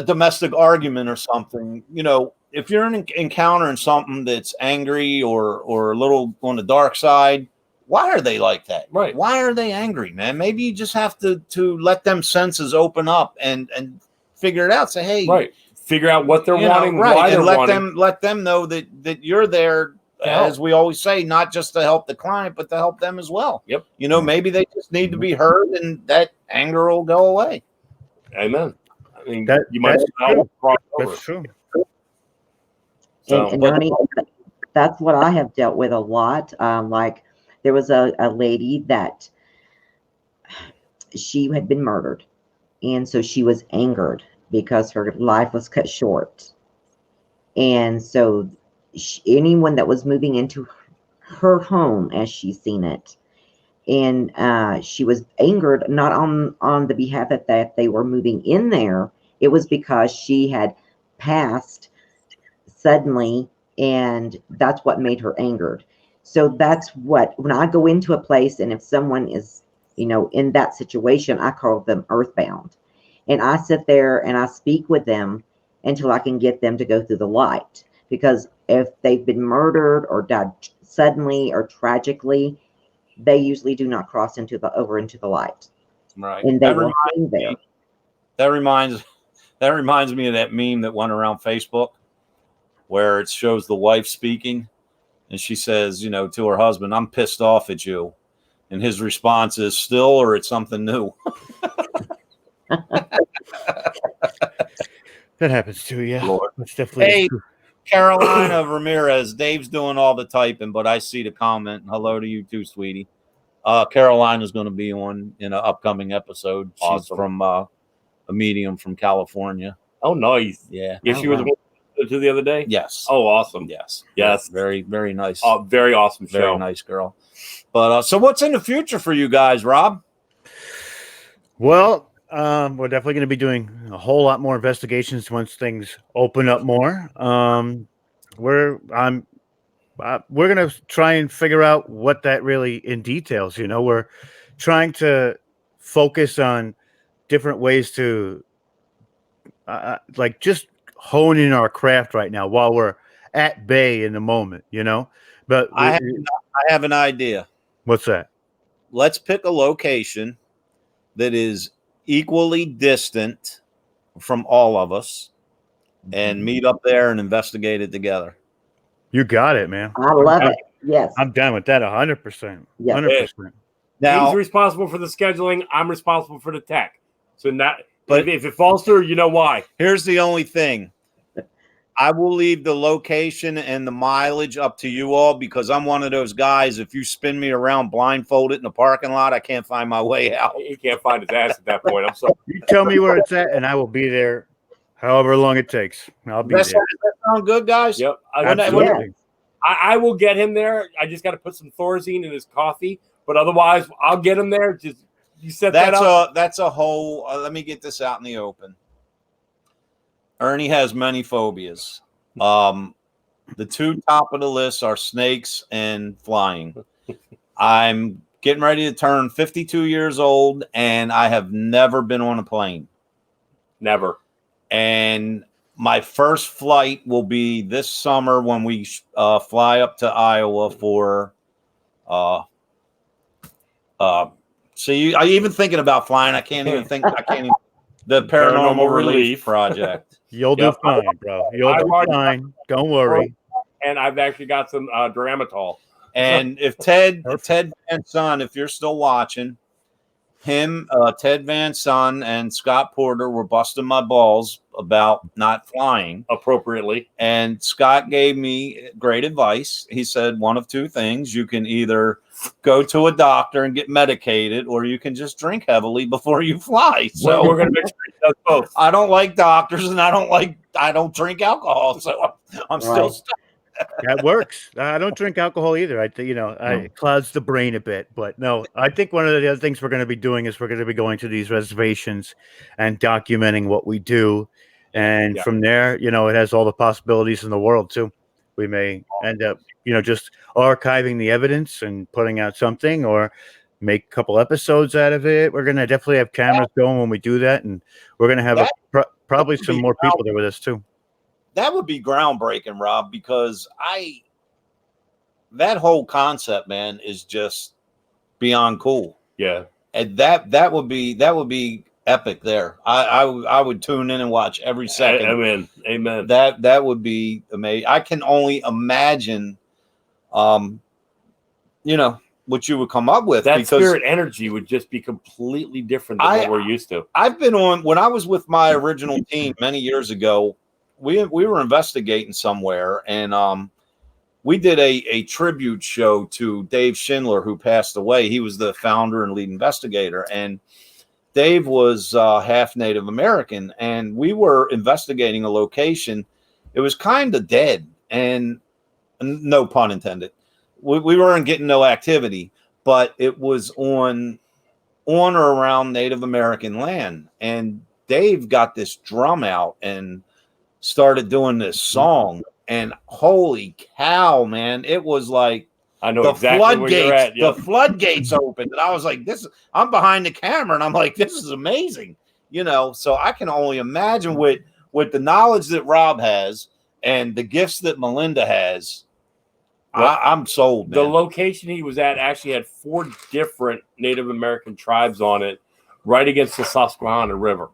domestic argument or something, you know. If you're encountering something that's angry or a little on the dark side, why are they like that? Right. Why are they angry, man? Maybe you just have to let them senses open up and figure it out. Say, hey, right. Figure out what they're wanting, right, why and they're let them know that you're there, as we always say, not just to help the client, but to help them as well. Yep. You know, maybe they just need to be heard, and that anger will go away. Amen. I mean, you might That's true. And Ronnie, that's what I have dealt with a lot. Like there was a lady that she had been murdered. And so she was angered because her life was cut short. And so anyone that was moving into her home, as she's seen it, and she was angered, not on the behalf that they were moving in there. It was because she had passed suddenly, and that's what made her angered. So that's what, when I go into a place and if someone is, you know, in that situation, I call them earthbound, and I sit there and I speak with them until I can get them to go through the light. Because if they've been murdered or died suddenly or tragically, they usually do not cross over into the light. Right. And they will hang there. That reminds me of that meme that went around Facebook, where it shows the wife speaking, and she says, you know, to her husband, "I'm pissed off at you," and his response is, "Still, or it's something new?" That happens too, yeah. Lord. That's definitely hey, Carolina Ramirez. Dave's doing all the typing, but I see the comment. Hello to you too, sweetie. Carolina's going to be on in an upcoming episode. Awesome. She's from a medium from California. Oh, nice. Yeah. Yeah, she was to the other day. Yes. Oh, awesome. Yes. Yes. Very, very nice. Very awesome show. Very nice girl. But so what's in the future for you guys, Rob? Well, we're definitely going to be doing a whole lot more investigations once things open up more. We're going to try and figure out what that really entails. You know, we're trying to focus on different ways to like just hone in our craft right now while we're at bay in the moment, you know. But I have an idea. What's that? Let's pick a location that is equally distant from all of us and meet up there and investigate it together. You got it, man. I love it. Yes. I'm down with that 100%. Yes. 100%. Now, he's responsible for the scheduling. I'm responsible for the tech. So but if it falls through, you know why. Here's the only thing. I will leave the location and the mileage up to you all, because I'm one of those guys. If you spin me around blindfolded in the parking lot, I can't find my way out. He can't find his ass at that point. I'm sorry. You tell me where it's at, and I will be there However long it takes, I'll be Does there. that sound good, guys? Yep. Absolutely. I will get him there. I just got to put some Thorazine in his coffee, but otherwise, I'll get him there. Just you set that up. That's a whole. Let me get this out in the open. Ernie has many phobias. The two top of the list are snakes and flying. I'm getting ready to turn 52 years old, and I have never been on a plane. Never. And my first flight will be this summer when we fly up to Iowa for see, I even thinking about flying. I can't even think. The Paranormal Relief Project. You'll do fine, bro. You'll do fine. Don't worry. And I've actually got some Dramatol. And if Ted Van Son, if you're still watching, Ted Van Son and Scott Porter were busting my balls about not flying appropriately. And Scott gave me great advice. He said one of two things: you can either go to a doctor and get medicated, or you can just drink heavily before you fly. So we're going to make sure both. I don't like doctors, and I don't drink alcohol, so I'm still stuck. That works. I don't drink alcohol either. It clouds the brain a bit. But no, I think one of the other things we're going to be doing is we're going to be going to these reservations and documenting what we do. And from there, it has all the possibilities in the world too. We may end up, just archiving the evidence and putting out something, or make a couple episodes out of it. We're going to definitely have cameras going when we do that. And we're going to have probably some more people there with us too. That would be groundbreaking, Rob, because that whole concept, man, is just beyond cool. Yeah. And that would be epic there. I would tune in and watch every second. Amen. That would be amazing. I can only imagine what you would come up with. That spirit energy would just be completely different than what we're used to. I've been on, when I was with my original team many years ago, we were investigating somewhere, and we did a tribute show to Dave Schindler, who passed away. He was the founder and lead investigator, and Dave was half Native American, and we were investigating a location. It was kind of dead, and no pun intended. We weren't getting no activity, but it was on or around Native American land, and Dave got this drum out and started doing this song, and holy cow, man, it was like I know exactly where you're at. The floodgates opened, and I was like, I'm behind the camera, and I'm like, this is amazing, so I can only imagine with the knowledge that Rob has and the gifts that Melinda has. I'm sold, man. The location he was at actually had 4 different Native American tribes on it, right against the Susquehanna River.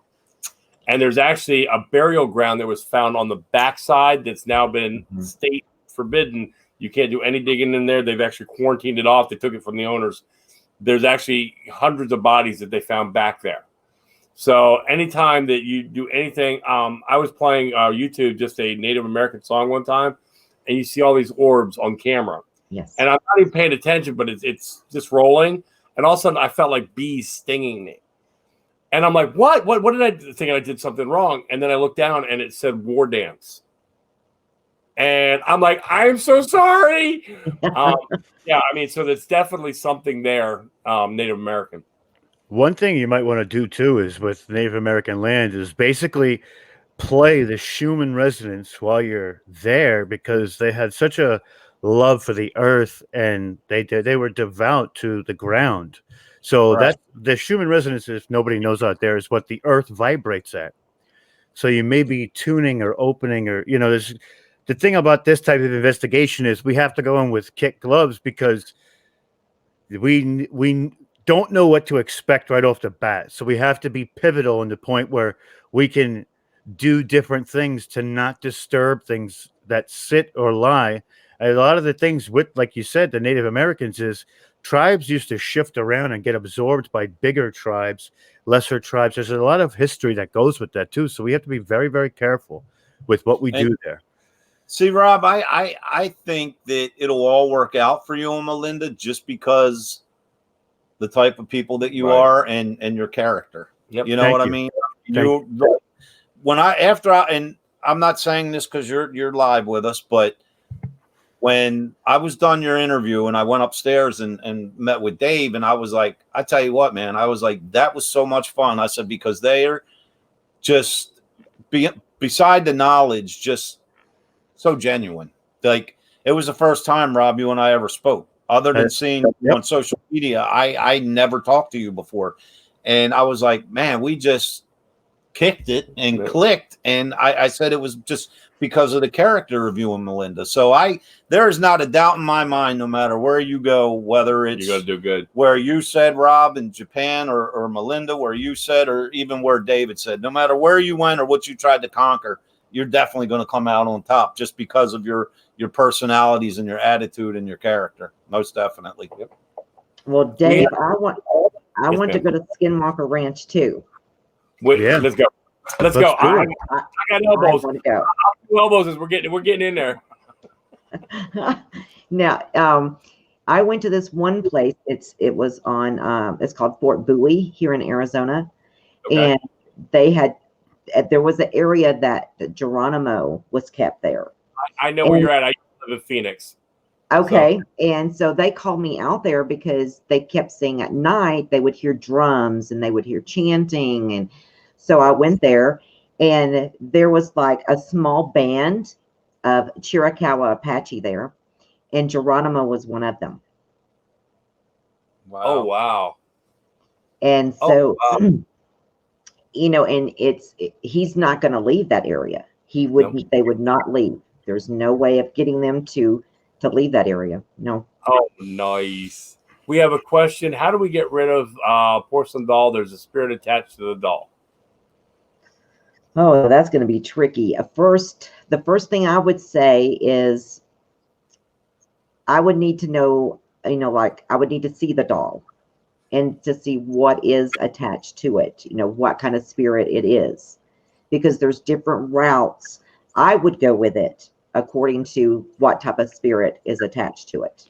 And there's actually a burial ground that was found on the backside that's now been state forbidden. You can't do any digging in there. They've actually quarantined it off. They took it from the owners. There's actually hundreds of bodies that they found back there. So anytime that you do anything, I was playing YouTube, just a Native American song one time, and you see all these orbs on camera. Yes. And I'm not even paying attention, but it's just rolling. And all of a sudden I felt like bees stinging me. And I'm like, what did I think? I did something wrong. And then I looked down and it said war dance. And I'm like, I'm so sorry. So there's definitely something there, Native American. One thing you might want to do too is with Native American land is basically play the Schumann resonance while you're there, because they had such a love for the earth, and they were devout to the ground. So that the Schumann resonance, if nobody knows out there, is what the earth vibrates at. So you may be tuning or opening, or there's the thing about this type of investigation is we have to go in with kit gloves, because we don't know what to expect right off the bat. So we have to be pivotal in the point where we can do different things to not disturb things that sit or lie. And a lot of the things with, like you said, the Native Americans is tribes used to shift around and get absorbed by bigger tribes, lesser tribes. There's a lot of history that goes with that too. So we have to be very, very careful with what we do there. See, Rob, I think that it'll all work out for you and Melinda, just because the type of people that you are and your character. Yep. You know what I mean? and I'm not saying this because you're live with us, but when I was done your interview and I went upstairs and met with Dave, and I was like, I tell you what, man, I was like, that was so much fun. I said, because they are just beside the knowledge, just so genuine. Like, it was the first time, Rob, you and I ever spoke. Other than seeing you on social media, I never talked to you before. And I was like, man, we just kicked it and clicked. And I said it was just because of the character of you and Melinda. So there is not a doubt in my mind, no matter where you go, whether it's you're gonna do good, where you said, Rob, in Japan, or Melinda, where you said, or even where David said, no matter where you went or what you tried to conquer, you're definitely going to come out on top just because of your personalities and your attitude and your character. Most definitely. Yep. Well, Dave, I want to go to Skinwalker Ranch too. Let's go. Let's go. I got elbows. I want to go. Elbows as we're getting in there. Now, I went to this one place. It was on. It's called Fort Bowie here in Arizona, and there was an area that Geronimo was kept there. I know where you're at. I live in Phoenix. Okay. So. And so they called me out there because they kept saying at night they would hear drums and they would hear chanting. And so I went there, and there was like a small band of Chiricahua Apache there, and Geronimo was one of them. Wow. Oh, wow. And so, you know, and he's not going to leave that area. They would not leave. There's no way of getting them to leave that area. No. Oh, nice. We have a question. How do we get rid of porcelain doll? There's a spirit attached to the doll. Oh, that's going to be tricky. The first thing I would say is I would need to know, I would need to see the doll and to see what is attached to it, what kind of spirit it is, because there's different routes. I would go with it according to what type of spirit is attached to it.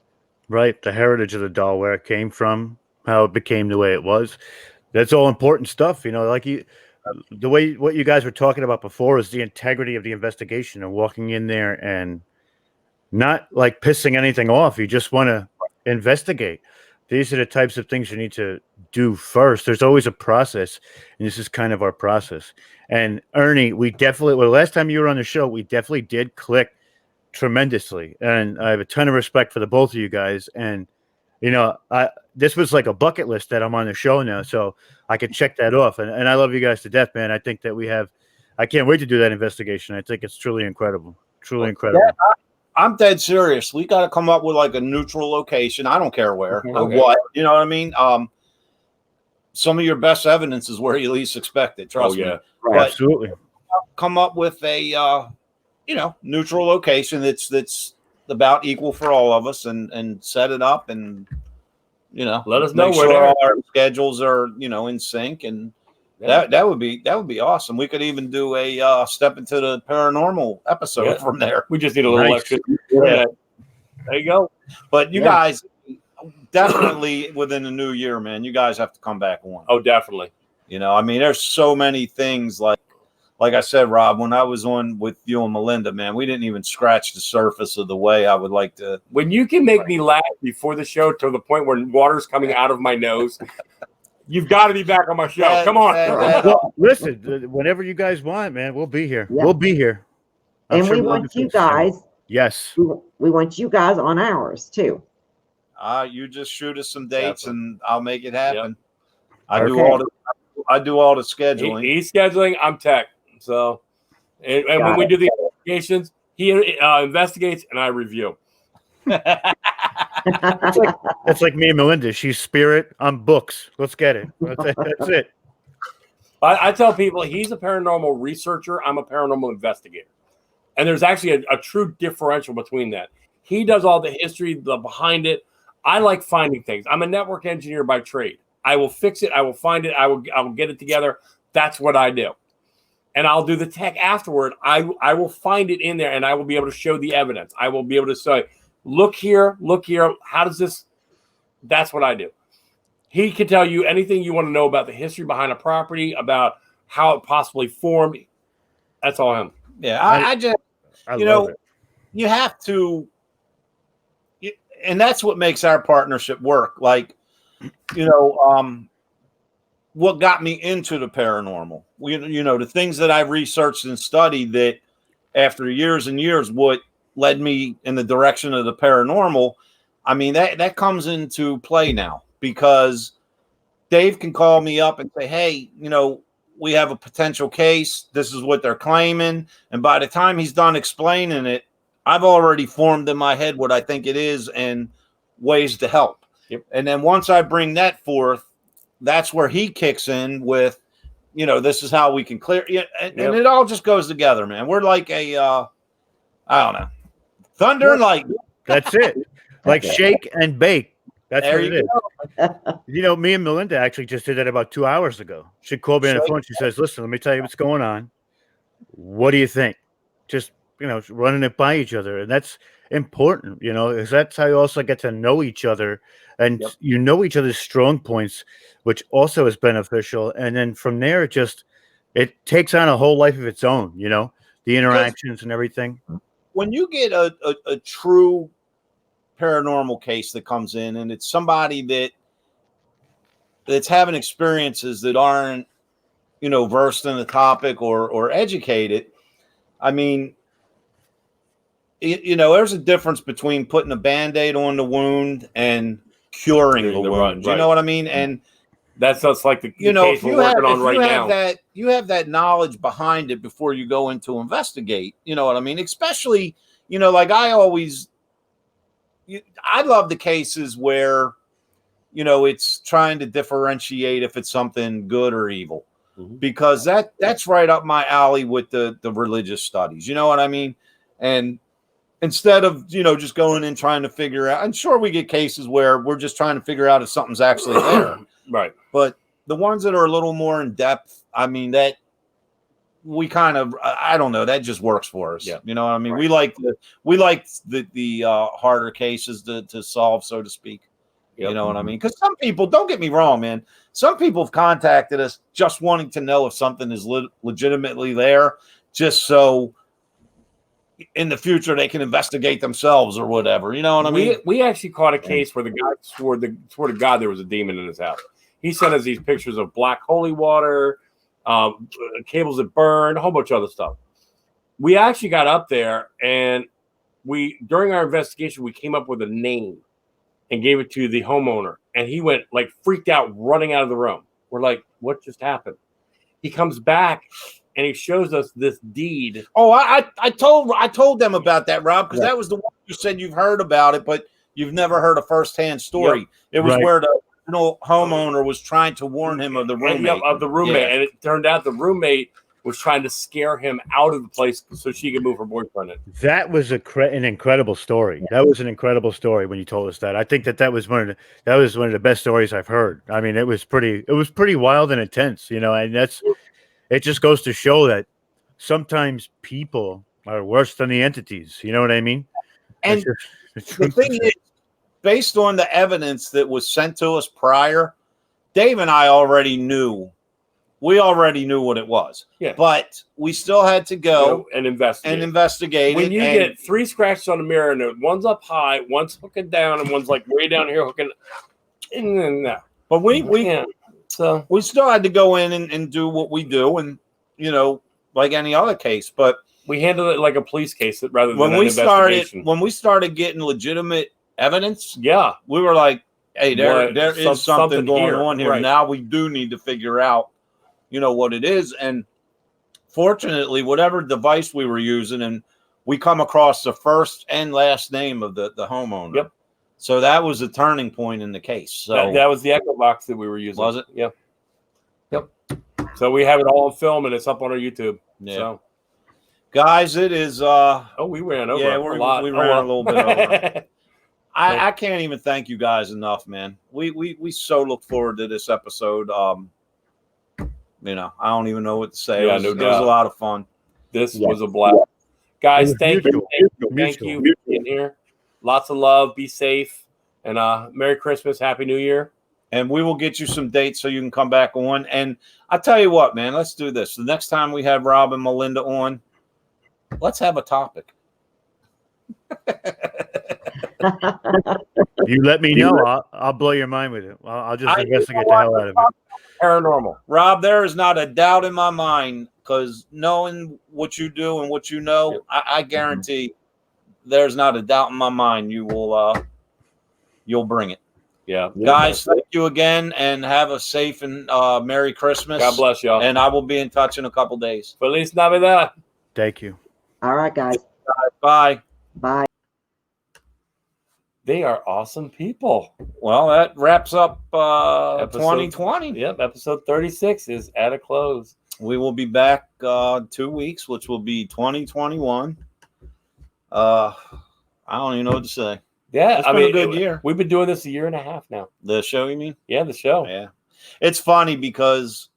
Right. The heritage of the doll, where it came from, how it became the way it was. That's all important stuff. Like what you guys were talking about before is the integrity of the investigation and walking in there and not like pissing anything off. You just want to investigate. These are the types of things you need to do first. There's always a process, and this is kind of our process. And Ernie, last time you were on the show, we definitely did click tremendously. And I have a ton of respect for the both of you guys. And, this was like a bucket list that I'm on the show now, so I could check that off. And I love you guys to death, man. I think that I can't wait to do that investigation. I think it's truly incredible. Truly incredible. Yeah, I'm dead serious. We got to come up with like a neutral location. I don't care where or what. You know what I mean? Some of your best evidence is where you least expect it. Trust me. Right. Absolutely. Come up with a neutral location that's about equal for all of us, and set it up, and let us know where our schedules are in sync, and that would be awesome. We could even do a step into the paranormal episode from there. We just need a little extra. Yeah. There you go. But you guys definitely within the new year, man, you guys have to come back on. Oh, definitely. There's so many things like I said, Rob, when I was on with you and Melinda, man, we didn't even scratch the surface of the way I would like to. When you can make me laugh before the show to the point where water's coming out of my nose, you've got to be back on my show. Come on. Well, listen, whenever you guys want, man, we'll be here. Yeah. We'll be here. And we want you guys. Yes. We want you guys on ours too. You just shoot us some dates and I'll make it happen. Yep. I do all the scheduling. He's scheduling. I'm tech. So, and when we do the investigations, he investigates and I review. That's like me and Melinda. She's spirit. I'm books. Let's get it. That's it. I tell people he's a paranormal researcher. I'm a paranormal investigator. And there's actually a true differential between that. He does all the history, the behind it. I like finding things. I'm a network engineer by trade. I will fix it. I will find it. I will get it together. That's what I do. And I'll do the tech afterward. I will find it in there, and I will be able to show the evidence. I will be able to say, look here. How does this? That's what I do. He can tell you anything you want to know about the history behind a property, about how it possibly formed. That's all him. Yeah, I just, you know, you have to, and that's what makes our partnership work. Like, you know, what got me into the paranormal, you know, the things that I've researched and studied that after years and years, what led me in the direction of the paranormal. I mean, that comes into play now because Dave can call me up and say, hey, you know, we have a potential case. This is what they're claiming. And by the time he's done explaining it, I've already formed in my head what I think it is and ways to help. Yep. And then once I bring that forth, that's where he kicks in with, you know, this is how we can clear. Yeah, and it all just goes together, man. We're like a, I don't know, thunder and lightning. That's it. Like shake and bake. That's There what it is. You know, me and Melinda actually just did that about 2 hours ago. She called me on the phone. She says, listen, let me tell you what's going on. What do you think? Just, you know, running it by each other. And that's important, you know, because that's how you also get to know each other. And you know each other's strong points, which also is beneficial. And then from there, it takes on a whole life of its own, you know, the interactions and everything. When you get a true paranormal case that comes in and it's somebody that's having experiences that aren't, you know, versed in the topic or educated, I mean, you know, there's a difference between putting a Band-Aid on the wound and curing the wound. You know what I mean? And that's like the you know, case we're working on right now. You have that knowledge behind it before you go into investigate. You know what I mean? Especially, you know, like I love the cases where, you know, it's trying to differentiate if it's something good or evil, because that's right up my alley with the religious studies. You know what I mean? And instead of, you know, just going in trying to figure out, I'm sure we get cases where we're just trying to figure out if something's actually there. Right. But the ones that are a little more in depth, I mean, that we kind of, I don't know, that just works for us. Yeah. You know what I mean? Right. We like the harder cases to solve, so to speak. Yep. You know what I mean? Because some people, don't get me wrong, man. Some people have contacted us just wanting to know if something is legitimately there, just so in the future they can investigate themselves or whatever. You know what I mean? We actually caught a case where the guy swore to God there was a demon in his house. He sent us these pictures of black holy water, cables that burn, a whole bunch of other stuff. We actually got up there and during our investigation, we came up with a name and gave it to the homeowner. And he went like freaked out, running out of the room. We're like, what just happened? He comes back and he shows us this deed. Oh, I told them about that, Rob, because that was the one you said you've heard about it, but you've never heard a firsthand story. Yep. It was where the homeowner was trying to warn him of the roommate. And it turned out the roommate was trying to scare him out of the place so she could move her boyfriend in. That was an incredible story. That was an incredible story when you told us that. I think that was one of the best stories I've heard. I mean, it was pretty wild and intense, you know, and it just goes to show that sometimes people are worse than the entities. You know what I mean? And the thing is, based on the evidence that was sent to us prior, Dave and I already knew. We already knew what it was. Yeah. But we still had to go and investigate. When you get 3 scratches on the mirror and one's up high, one's hooking down, and one's like way down here hooking. But we still had to go in and do what we do, and you know, like any other case. But we handled it like a police case rather than when we started getting legitimate evidence. Yeah, we were like, hey, there is something going on here. Right. Now we do need to figure out, you know, what it is. And fortunately, whatever device we were using, and we come across the first and last name of the homeowner. Yep. So that was a turning point in the case. So that was the Echo Box that we were using. Was it? Yep. So we have it all on film and it's up on our YouTube. Yeah. So. Guys, it is. We ran over. Yeah, we ran a little bit over. I can't even thank you guys enough, man. We so look forward to this episode. You know, I don't even know what to say. Yeah, it was a lot of fun. This was a blast. Guys, thank you for being here. Lots of love. Be safe. And Merry Christmas. Happy New Year. and we will get you some dates so you can come back on. And I tell you what, man, let's do this. The next time we have Rob and Melinda on, let's have a topic. You let me know. I'll blow your mind with it. I'll just investigate the hell out of it. Paranormal. Rob, there is not a doubt in my mind, because knowing what you do and what you know, I guarantee there's not a doubt in my mind you will you'll bring it. Yeah. Guys, thank you again, and have a safe and Merry Christmas. God bless y'all. And I will be in touch in a couple days. Feliz Navidad. Thank you. All right, guys. Bye. Bye. They are awesome people. Well, that wraps up 2020. Yep, episode 36 is at a close. We will be back 2 weeks, which will be 2021. I don't even know what to say. Yeah, It's been a good year. We've been doing this a year and a half now. The show, you mean? Yeah, the show. Yeah. It's funny because,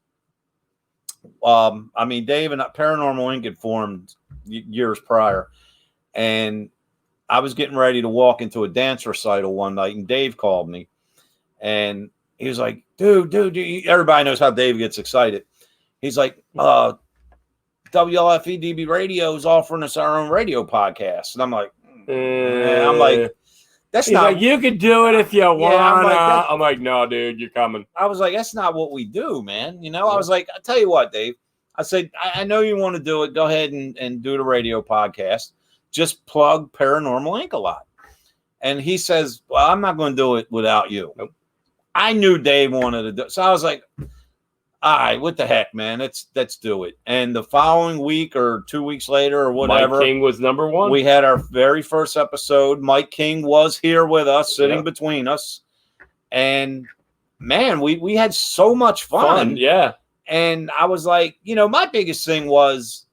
Dave and Paranormal Inc. had formed years prior, and I was getting ready to walk into a dance recital one night, and Dave called me, and he was like, dude, everybody knows how Dave gets excited. He's like, WLFE DB Radio is offering us our own radio podcast. And I'm like, that's He's not. Like, you can do it if you want. I'm like, no, dude, you're coming. I was like, that's not what we do, man. You know, I was like, I tell you what, Dave. I said, I know you want to do it. Go ahead and do the radio podcast. Just plug Paranormal Inc. a lot. And he says, well, I'm not going to do it without you. Nope. I knew Dave wanted to do it. So I was like, all right, what the heck, man? Let's do it. And the following week or 2 weeks later or whatever, Mike King was number one. We had our very first episode. Mike King was here with us, sitting between us. And man, we had so much fun. Yeah. And I was like, my biggest thing was,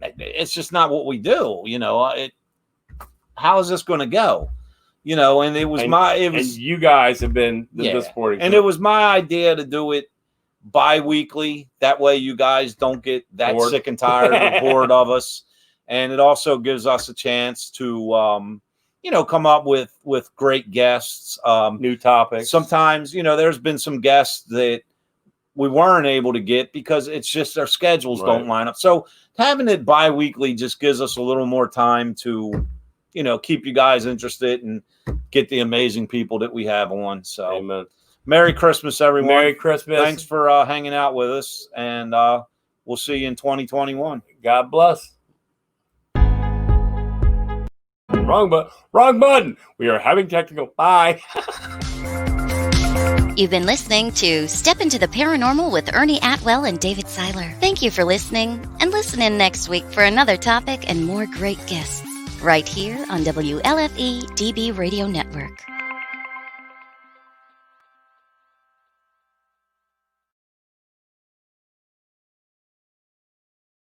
it's just not what we do. How is this going to go? And it was and you guys have been the supporting. And it was my idea to do it bi-weekly. That way you guys don't get that bored. Sick and tired or bored of us. And it also gives us a chance to, come up with great guests. New topics. Sometimes, there's been some guests that we weren't able to get because it's just our schedules don't line up. So having it bi-weekly just gives us a little more time to, keep you guys interested and get the amazing people that we have on. So Amen. Merry Christmas, everyone. Merry Christmas. Thanks for hanging out with us. And we'll see you in 2021. God bless. Wrong button. We are having technical. Bye. You've been listening to Step Into the Paranormal with Ernie Atwell and David Seiler. Thank you for listening, and listen in next week for another topic and more great guests right here on WLFE DB Radio Network.